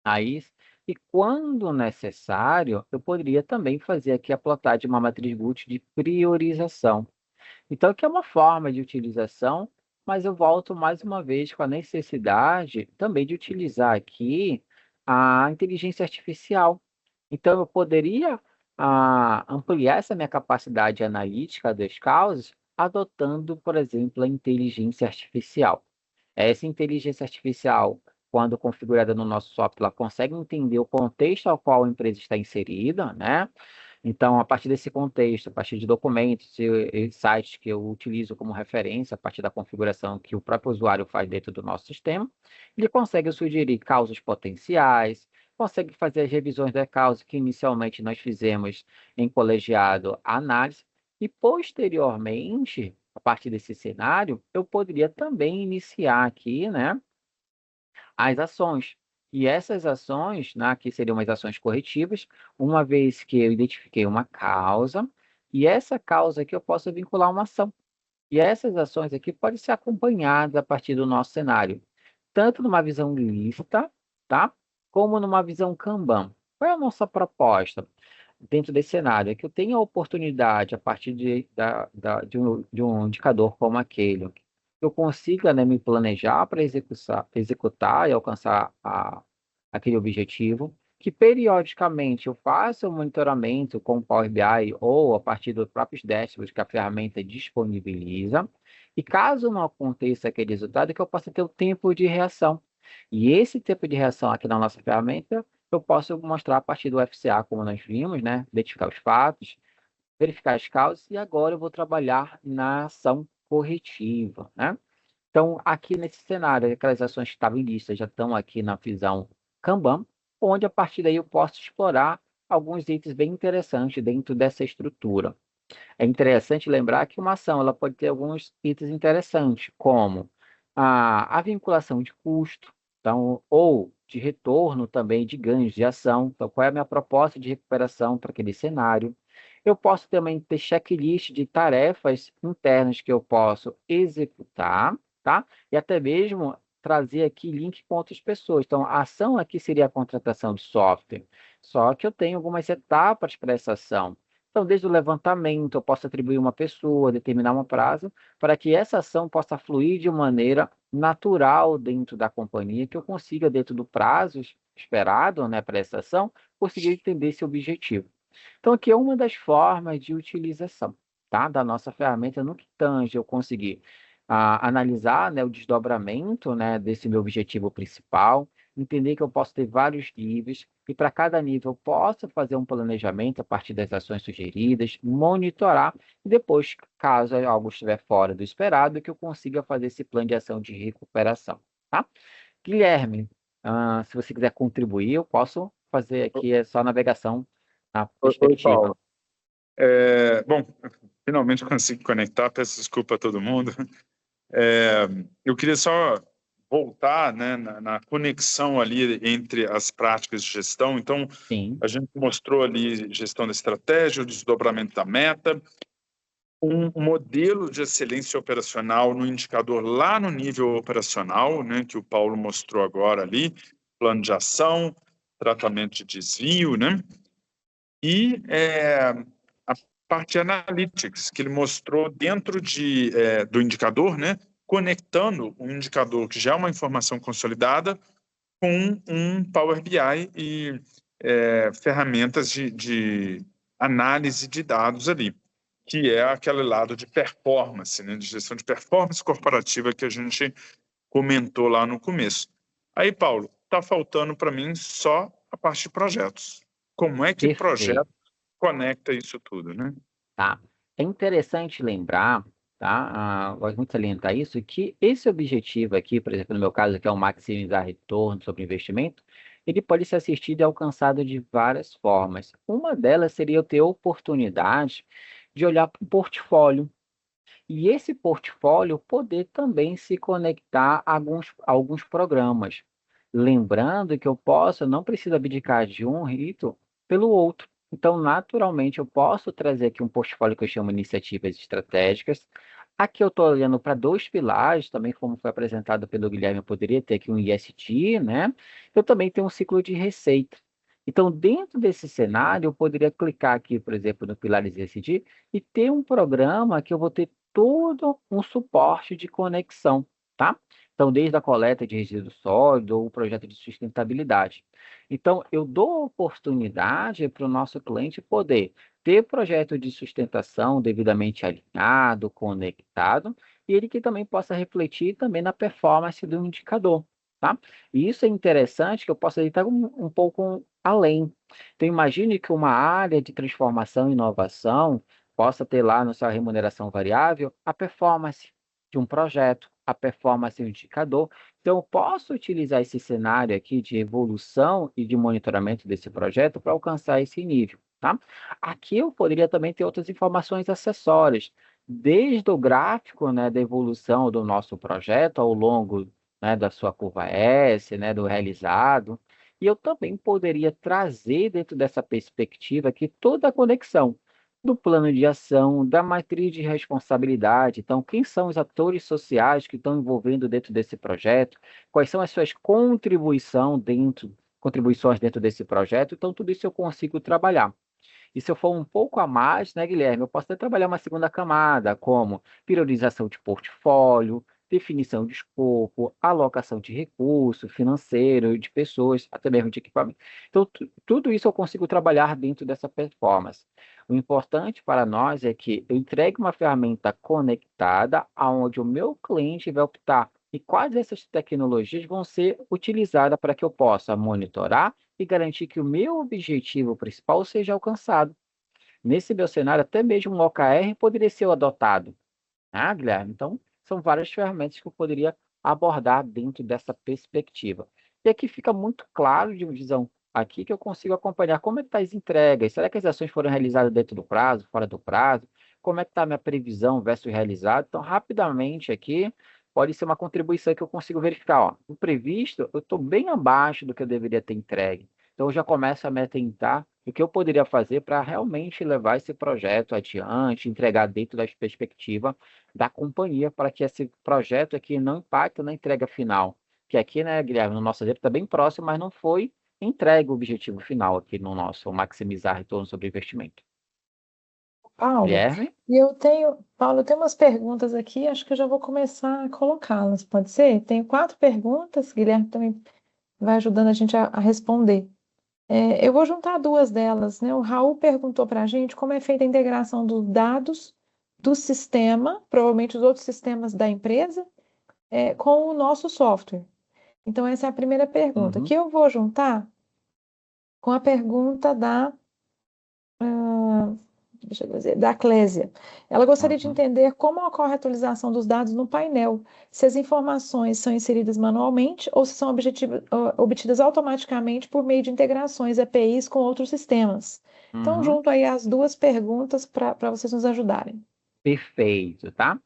raiz. E quando necessário, eu poderia também fazer aqui a plotagem de uma matriz Gantt de priorização. Então, aqui é uma forma de utilização, mas eu volto mais uma vez com a necessidade também de utilizar aqui a inteligência artificial. Então, eu poderia ampliar essa minha capacidade analítica das causas adotando, por exemplo, a inteligência artificial. Essa inteligência artificial, quando configurada no nosso software, ela consegue entender o contexto ao qual a empresa está inserida, né? Então, a partir desse contexto, a partir de documentos e sites que eu utilizo como referência, a partir da configuração que o próprio usuário faz dentro do nosso sistema, ele consegue sugerir causas potenciais, consegue fazer as revisões da causa que inicialmente nós fizemos em colegiado análise, e posteriormente, a partir desse cenário, eu poderia também iniciar aqui, né, as ações. E essas ações, né, que seriam as ações corretivas, uma vez que eu identifiquei uma causa, e essa causa aqui eu posso vincular uma ação. E essas ações aqui podem ser acompanhadas a partir do nosso cenário, tanto numa visão lista, tá? Como numa visão Kanban. Qual é a nossa proposta dentro desse cenário? É que eu tenha a oportunidade, a partir de um indicador como aquele, eu consiga, né, me planejar para executar e alcançar aquele objetivo, que periodicamente eu faça o monitoramento com o Power BI ou a partir dos próprios dashboards que a ferramenta disponibiliza, e caso não aconteça aquele resultado, que eu possa ter o tempo de reação. E esse tempo de reação aqui na nossa ferramenta, eu posso mostrar a partir do FCA, como nós vimos, né? Identificar os fatos, verificar as causas, e agora eu vou trabalhar na ação corretiva, né? Então, aqui nesse cenário, aquelas ações que estavam em lista já estão aqui na visão Kanban, onde a partir daí eu posso explorar alguns itens bem interessantes dentro dessa estrutura. É interessante lembrar que uma ação ela pode ter alguns itens interessantes, como a vinculação de custo, então, ou de retorno também de ganhos de ação. Então, qual é a minha proposta de recuperação para aquele cenário? Eu posso também ter checklist de tarefas internas que eu posso executar, tá? E até mesmo trazer aqui link com outras pessoas. Então, a ação aqui seria a contratação de software, só que eu tenho algumas etapas para essa ação. Então, desde o levantamento, eu posso atribuir uma pessoa, determinar um prazo, para que essa ação possa fluir de maneira natural dentro da companhia, que eu consiga, dentro do prazo esperado, né, para essa ação, conseguir entender esse objetivo. Então, aqui é uma das formas de utilização, tá, da nossa ferramenta no que tange eu conseguir analisar, né, o desdobramento, né, desse meu objetivo principal, entender que eu posso ter vários níveis, e para cada nível eu posso fazer um planejamento a partir das ações sugeridas, monitorar, e depois, caso algo estiver fora do esperado, que eu consiga fazer esse plano de ação de recuperação, tá? Guilherme, se você quiser contribuir, eu posso fazer aqui só a navegação na Oi, perspectiva. Paulo. Bom, finalmente consegui conectar, peço desculpa a todo mundo. Eu queria só voltar, né, na conexão ali entre as práticas de gestão. Então, Sim, a gente mostrou ali gestão da estratégia, o desdobramento da meta, um modelo de excelência operacional no indicador lá no nível operacional, né, que o Paulo mostrou agora ali, plano de ação, tratamento de desvio, né, e a parte de analytics, que ele mostrou dentro do indicador, né, conectando um indicador que já é uma informação consolidada com um Power BI e ferramentas de análise de dados ali, que é aquele lado de performance, né, de gestão de performance corporativa que a gente comentou lá no começo. Aí, Paulo, está faltando para mim só a parte de projetos. Como é que perfeito. projeto conecta isso tudo, né? Tá? É interessante lembrar, tá? Gosto muito de salientar isso, que esse objetivo aqui, por exemplo, no meu caso, que é o maximizar retorno sobre investimento, ele pode ser assistido e alcançado de várias formas. Uma delas seria eu ter oportunidade de olhar para o portfólio. E esse portfólio poder também se conectar a alguns programas. Lembrando que eu posso, não preciso abdicar de um rito pelo outro. Então, naturalmente, eu posso trazer aqui um portfólio que eu chamo de iniciativas estratégicas. Aqui eu estou olhando para dois pilares, também como foi apresentado pelo Guilherme, eu poderia ter aqui um ISD, né? Eu também tenho um ciclo de receita. Então, dentro desse cenário, eu poderia clicar aqui, por exemplo, no pilar ISD e ter um programa que eu vou ter todo um suporte de conexão, tá? Então, desde a coleta de resíduo sólido ou o projeto de sustentabilidade. Então, eu dou oportunidade para o nosso cliente poder ter projeto de sustentação devidamente alinhado, conectado, e ele que também possa refletir também na performance do indicador, tá? E isso é interessante, que eu possa ir um pouco além. Então, imagine que uma área de transformação e inovação possa ter lá na sua remuneração variável a performance de um projeto, a performance do indicador. Então, eu posso utilizar esse cenário aqui de evolução e de monitoramento desse projeto para alcançar esse nível, tá? Aqui eu poderia também ter outras informações acessórias, desde o gráfico, né, da evolução do nosso projeto ao longo, né, da sua curva S, né, do realizado. E eu também poderia trazer dentro dessa perspectiva aqui toda a conexão do plano de ação, da matriz de responsabilidade. Então, quem são os atores sociais que estão envolvendo dentro desse projeto? Quais são as suas contribuições dentro desse projeto? Então, tudo isso eu consigo trabalhar. E se eu for um pouco a mais, né, Guilherme, eu posso até trabalhar uma segunda camada, como priorização de portfólio, definição de escopo, alocação de recurso financeiro, de pessoas, até mesmo de equipamento. Então, tudo isso eu consigo trabalhar dentro dessa performance. O importante para nós é que eu entregue uma ferramenta conectada, aonde o meu cliente vai optar e quais dessas tecnologias vão ser utilizadas para que eu possa monitorar e garantir que o meu objetivo principal seja alcançado. Nesse meu cenário, até mesmo um OKR poderia ser adotado, né, Guilherme? Então, são várias ferramentas que eu poderia abordar dentro dessa perspectiva. E aqui fica muito claro de uma visão aqui que eu consigo acompanhar como é que está as entregas, será que as ações foram realizadas dentro do prazo, fora do prazo, como é que está a minha previsão versus realizado. Então, rapidamente aqui, pode ser uma contribuição que eu consigo verificar. Ó, o previsto, eu estou bem abaixo do que eu deveria ter entregue. Então, eu já começo a me atentar o que eu poderia fazer para realmente levar esse projeto adiante, entregar dentro da perspectiva da companhia, para que esse projeto aqui não impacte na entrega final. Que aqui, né, Guilherme, no nosso exemplo está bem próximo, mas não foi entregue o objetivo final aqui no nosso maximizar retorno sobre investimento. Paulo, Guilherme? Paulo, eu tenho umas perguntas aqui, acho que eu já vou começar a colocá-las, pode ser? Tenho 4 perguntas, Guilherme também vai ajudando a gente a responder. Eu vou juntar 2 delas, né? O Raul perguntou para a gente como é feita a integração dos dados do sistema, provavelmente os outros sistemas da empresa, com o nosso software. Então, essa é a primeira pergunta, Uhum. que eu vou juntar com a pergunta da deixa eu dizer, da Clésia. Ela gostaria de Uhum. entender como ocorre a atualização dos dados no painel, se as informações são inseridas manualmente ou se são obtidas automaticamente por meio de integrações APIs com outros sistemas. Então, Uhum. junto aí as duas perguntas para vocês nos ajudarem. Perfeito, tá?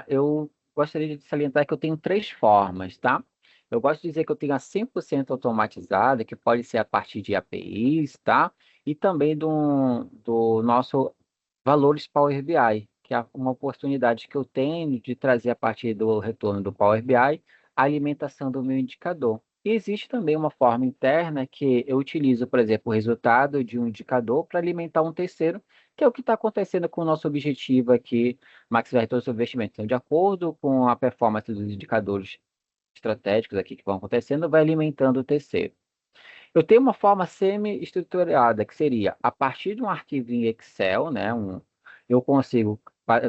Eu gostaria de salientar que eu tenho três formas, tá? Eu gosto de dizer que eu tenho a 100% automatizada, que pode ser a partir de APIs, tá? E também do nosso Valores Power BI, que é uma oportunidade que eu tenho de trazer a partir do retorno do Power BI a alimentação do meu indicador. E existe também uma forma interna que eu utilizo, por exemplo, o resultado de um indicador para alimentar um terceiro, que é o que está acontecendo com o nosso objetivo aqui, maximizar retorno sobre investimento. Então, de acordo com a performance dos indicadores estratégicos aqui que vão acontecendo, vai alimentando o terceiro. Eu tenho uma forma semi-estruturada, que seria, a partir de um arquivo em Excel, né, eu consigo,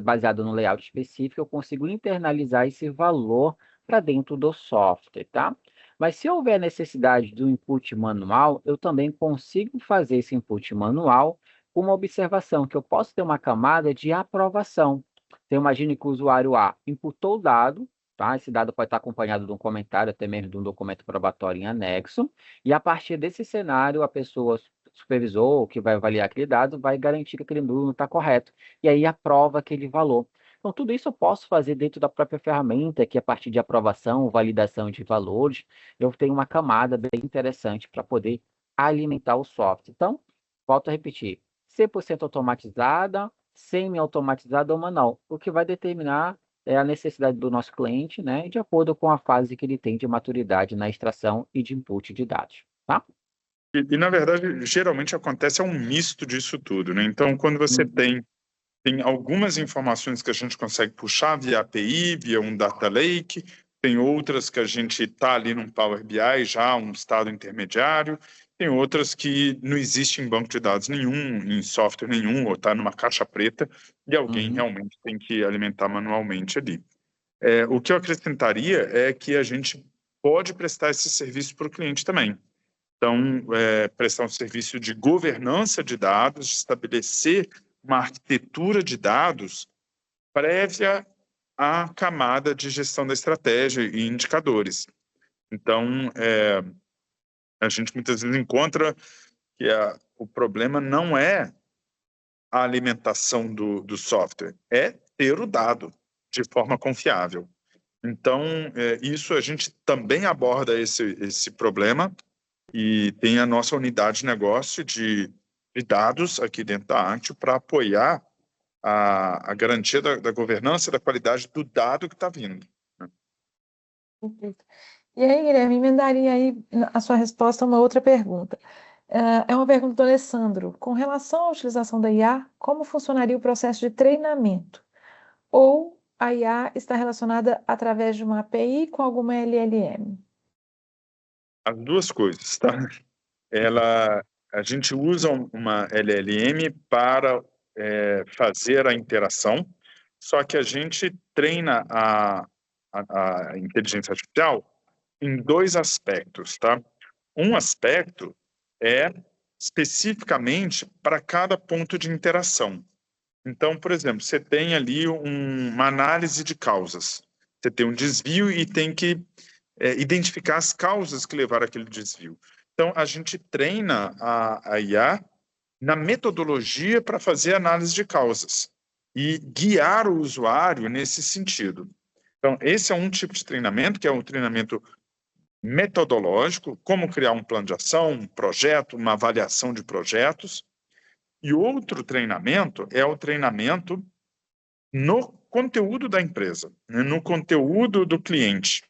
baseado no layout específico, eu consigo internalizar esse valor para dentro do software, tá? Mas se houver necessidade do input manual, eu também consigo fazer esse input manual com uma observação, que eu posso ter uma camada de aprovação. Então, imagine que o usuário A imputou o dado, tá? Esse dado pode estar acompanhado de um comentário, até mesmo de um documento probatório em anexo, e a partir desse cenário, a pessoa supervisor, que vai avaliar aquele dado, vai garantir que aquele número está correto. E aí aprova aquele valor. Então, tudo isso eu posso fazer dentro da própria ferramenta, que a partir de aprovação, validação de valores, eu tenho uma camada bem interessante para poder alimentar o software. Então, volto a repetir, 100% automatizada, semi-automatizada ou manual. O que vai determinar é a necessidade do nosso cliente, né, de acordo com a fase que ele tem de maturidade na extração e de input de dados, tá? Na verdade, geralmente acontece um misto disso tudo, né? Então, quando você tem algumas informações que a gente consegue puxar via API, via um data lake, tem outras que a gente está ali num Power BI, já um estado intermediário, tem outras que não existe em banco de dados nenhum, em software nenhum, ou está numa caixa preta, e alguém realmente tem que alimentar manualmente ali. O que eu acrescentaria é que a gente pode prestar esse serviço para o cliente também. Então, prestar um serviço de governança de dados, de estabelecer uma arquitetura de dados prévia à camada de gestão da estratégia e indicadores. Então, a gente muitas vezes encontra que o problema não é a alimentação do software, é ter o dado de forma confiável. Então, isso a gente também aborda esse problema e tem a nossa unidade de negócio de dados aqui dentro da Actio para apoiar a garantia da governança da qualidade do dado que está vindo. Perfeito. E aí, Guilherme, emendaria aí a sua resposta a uma outra pergunta. É uma pergunta do Alessandro. Com relação à utilização da IA, como funcionaria o processo de treinamento? Ou a IA está relacionada através de uma API com alguma LLM? As duas coisas, tá? A gente usa uma LLM para fazer a interação, só que a gente treina a inteligência artificial em dois aspectos, tá? Um aspecto é especificamente para cada ponto de interação. Então, por exemplo, você tem ali uma análise de causas. Você tem um desvio e tem que identificar as causas que levaram aquele desvio. Então, a gente treina a IA na metodologia para fazer análise de causas e guiar o usuário nesse sentido. Então, esse é um tipo de treinamento, que é um treinamento metodológico, como criar um plano de ação, um projeto, uma avaliação de projetos. E outro treinamento é o treinamento no conteúdo da empresa, né, no conteúdo do cliente.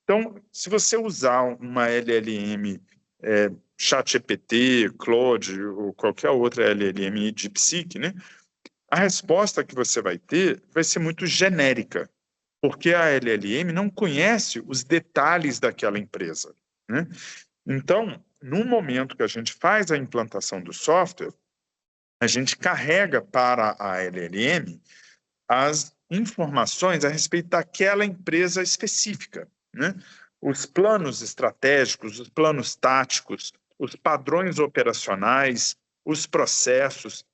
Então, se você usar uma LLM, ChatGPT, Claude ou qualquer outra LLM de DeepSeek, né, a resposta que você vai ter vai ser muito genérica, porque a LLM não conhece os detalhes daquela empresa, né? Então, no momento que a gente faz a implantação do software, a gente carrega para a LLM as informações a respeito daquela empresa específica, né? Os planos estratégicos, os planos táticos, os padrões operacionais, os processos.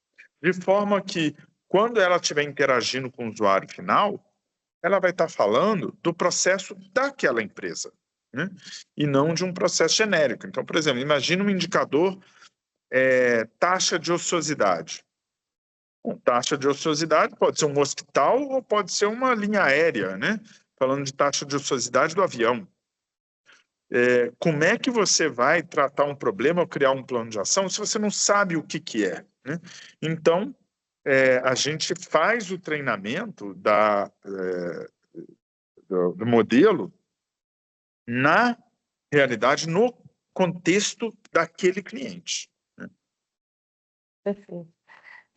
de forma que, quando ela estiver interagindo com o usuário final, ela vai estar falando do processo daquela empresa, né? E não de um processo genérico. Então, por exemplo, imagina um indicador taxa de ociosidade. Bom, taxa de ociosidade pode ser um hospital ou pode ser uma linha aérea, né? Falando de taxa de ociosidade do avião. Como é que você vai tratar um problema ou criar um plano de ação se você não sabe o que é, né? Então, a gente faz o treinamento do modelo na realidade, no contexto daquele cliente. Perfeito.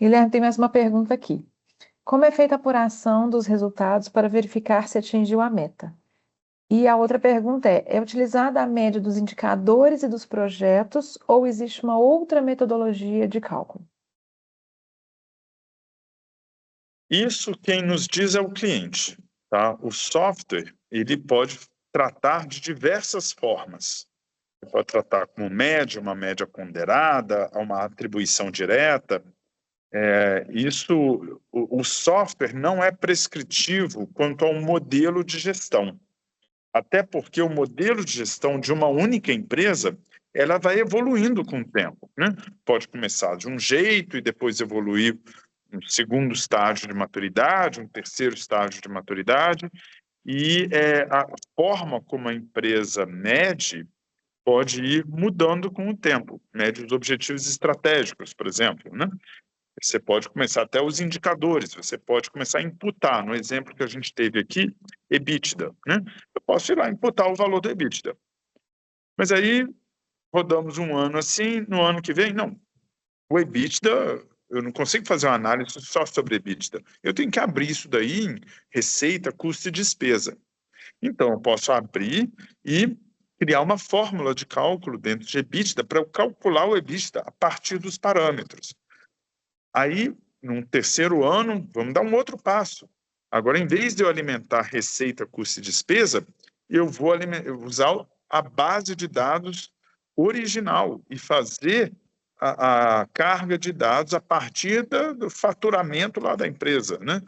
Guilherme, tem mais uma pergunta aqui. Como é feita a apuração dos resultados para verificar se atingiu a meta? E a outra pergunta é utilizada a média dos indicadores e dos projetos ou existe uma outra metodologia de cálculo? Isso quem nos diz é o cliente, tá? O software, ele pode tratar de diversas formas. Ele pode tratar como média, uma média ponderada, uma atribuição direta. O software não é prescritivo quanto ao modelo de gestão. Até porque o modelo de gestão de uma única empresa, ela vai evoluindo com o tempo, né? Pode começar de um jeito e depois evoluir um segundo estágio de maturidade, um terceiro estágio de maturidade, e a forma como a empresa mede pode ir mudando com o tempo. Mede os objetivos estratégicos, por exemplo, né? Você pode começar até os indicadores, você pode começar a imputar, no exemplo que a gente teve aqui, EBITDA, né? Eu posso ir lá imputar o valor do EBITDA. Mas aí, rodamos um ano assim, no ano que vem, não. O EBITDA, eu não consigo fazer uma análise só sobre EBITDA. Eu tenho que abrir isso daí em receita, custo e despesa. Então, eu posso abrir e criar uma fórmula de cálculo dentro de EBITDA para eu calcular o EBITDA a partir dos parâmetros. Aí, num terceiro ano, vamos dar um outro passo. Agora, em vez de eu alimentar receita, custo e despesa, eu vou usar a base de dados original e fazer a carga de dados a partir do faturamento lá da empresa, né?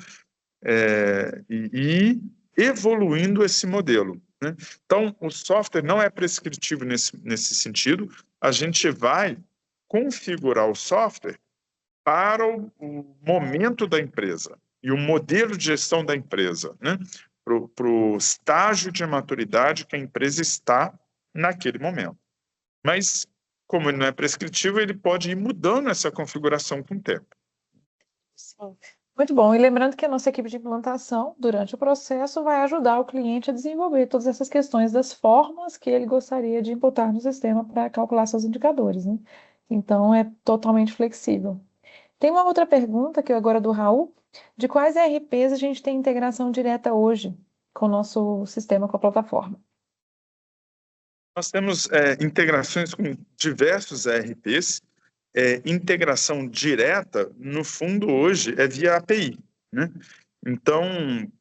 E evoluindo esse modelo, né? Então, o software não é prescritivo nesse sentido. A gente vai configurar o software para o momento da empresa e o modelo de gestão da empresa, né? Para o estágio de maturidade que a empresa está naquele momento. Mas, como ele não é prescritivo, ele pode ir mudando essa configuração com o tempo. Sim. Muito bom. E lembrando que a nossa equipe de implantação, durante o processo, vai ajudar o cliente a desenvolver todas essas questões das formas que ele gostaria de imputar no sistema para calcular seus indicadores, né? Então, é totalmente flexível. Tem uma outra pergunta que agora é do Raul. De quais ERPs a gente tem integração direta hoje com o nosso sistema, com a plataforma? Nós temos integrações com diversos ERPs. Integração direta, no fundo, hoje, é via API, né? Então,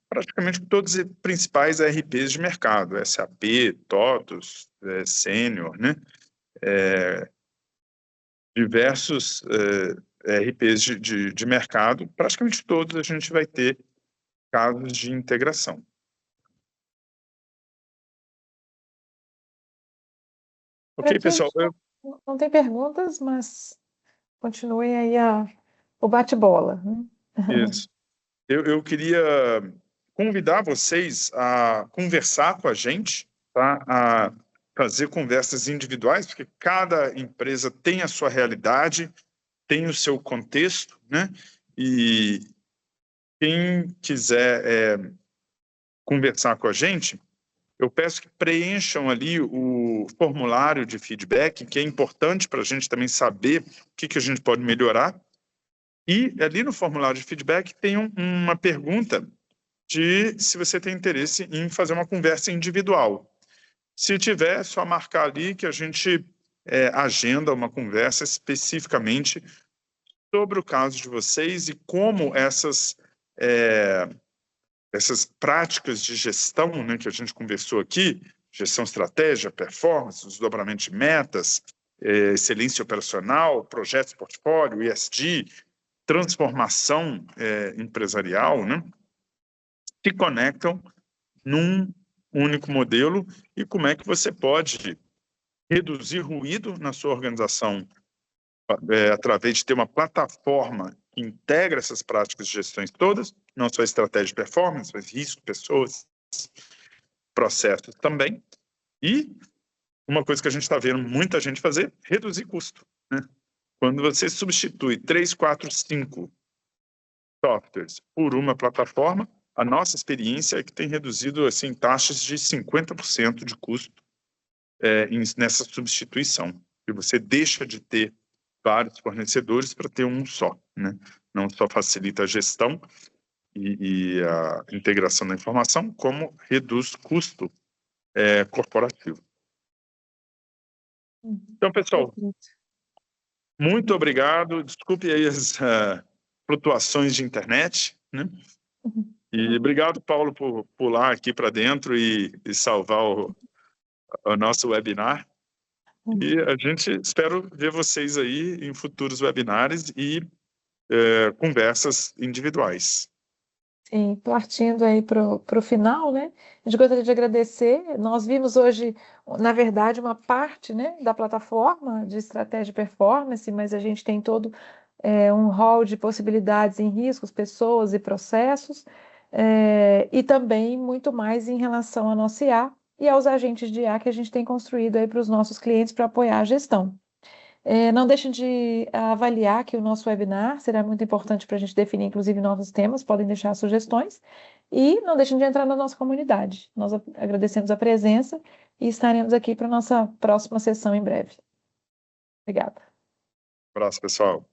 praticamente todos os principais ERPs de mercado, SAP, TOTUS, Senior, né? Diversos ERPs de mercado, praticamente todos a gente vai ter casos de integração. Ok, pessoal? Não tem perguntas, mas continuem aí o bate-bola, né? Isso. Eu queria convidar vocês a conversar com a gente, tá? A fazer conversas individuais, porque cada empresa tem a sua realidade, tem o seu contexto, né? E quem quiser conversar com a gente, eu peço que preencham ali o formulário de feedback, que é importante para a gente também saber o que a gente pode melhorar. E ali no formulário de feedback tem uma pergunta de se você tem interesse em fazer uma conversa individual. Se tiver, é só marcar ali que a gente agenda uma conversa especificamente sobre o caso de vocês e como essas práticas de gestão, né, que a gente conversou aqui, gestão estratégia, performance, desdobramento de metas, excelência operacional, projetos portfólio, ESG, transformação empresarial, né, se conectam num único modelo e como é que você pode reduzir ruído na sua organização através de ter uma plataforma que integra essas práticas de gestão todas, não só estratégia de performance, mas risco, pessoas, processos também. E uma coisa que a gente está vendo muita gente fazer, reduzir custo, né? Quando você substitui 3, 4, 5 softwares por uma plataforma, a nossa experiência é que tem reduzido assim, taxas de 50% de custo nessa substituição. E você deixa de ter vários fornecedores para ter um só, né? Não só facilita a gestão e a integração da informação, como reduz custo corporativo. Então, pessoal, muito obrigado. Desculpe aí as flutuações de internet, né? E obrigado, Paulo, por pular aqui para dentro e salvar o nosso webinar. E a gente espero ver vocês aí em futuros webinars e conversas individuais. Sim, partindo aí para o final, né? A gente gostaria de agradecer. Nós vimos hoje, na verdade, uma parte, né, da plataforma de estratégia e performance, mas a gente tem todo um hall de possibilidades em riscos, pessoas e processos, e também muito mais em relação à nossa IA e aos agentes de IA que a gente tem construído aí para os nossos clientes para apoiar a gestão. Não deixem de avaliar que o nosso webinar será muito importante para a gente definir, inclusive, novos temas, podem deixar sugestões, e não deixem de entrar na nossa comunidade. Nós agradecemos a presença e estaremos aqui para a nossa próxima sessão em breve. Obrigada. Um abraço, pessoal.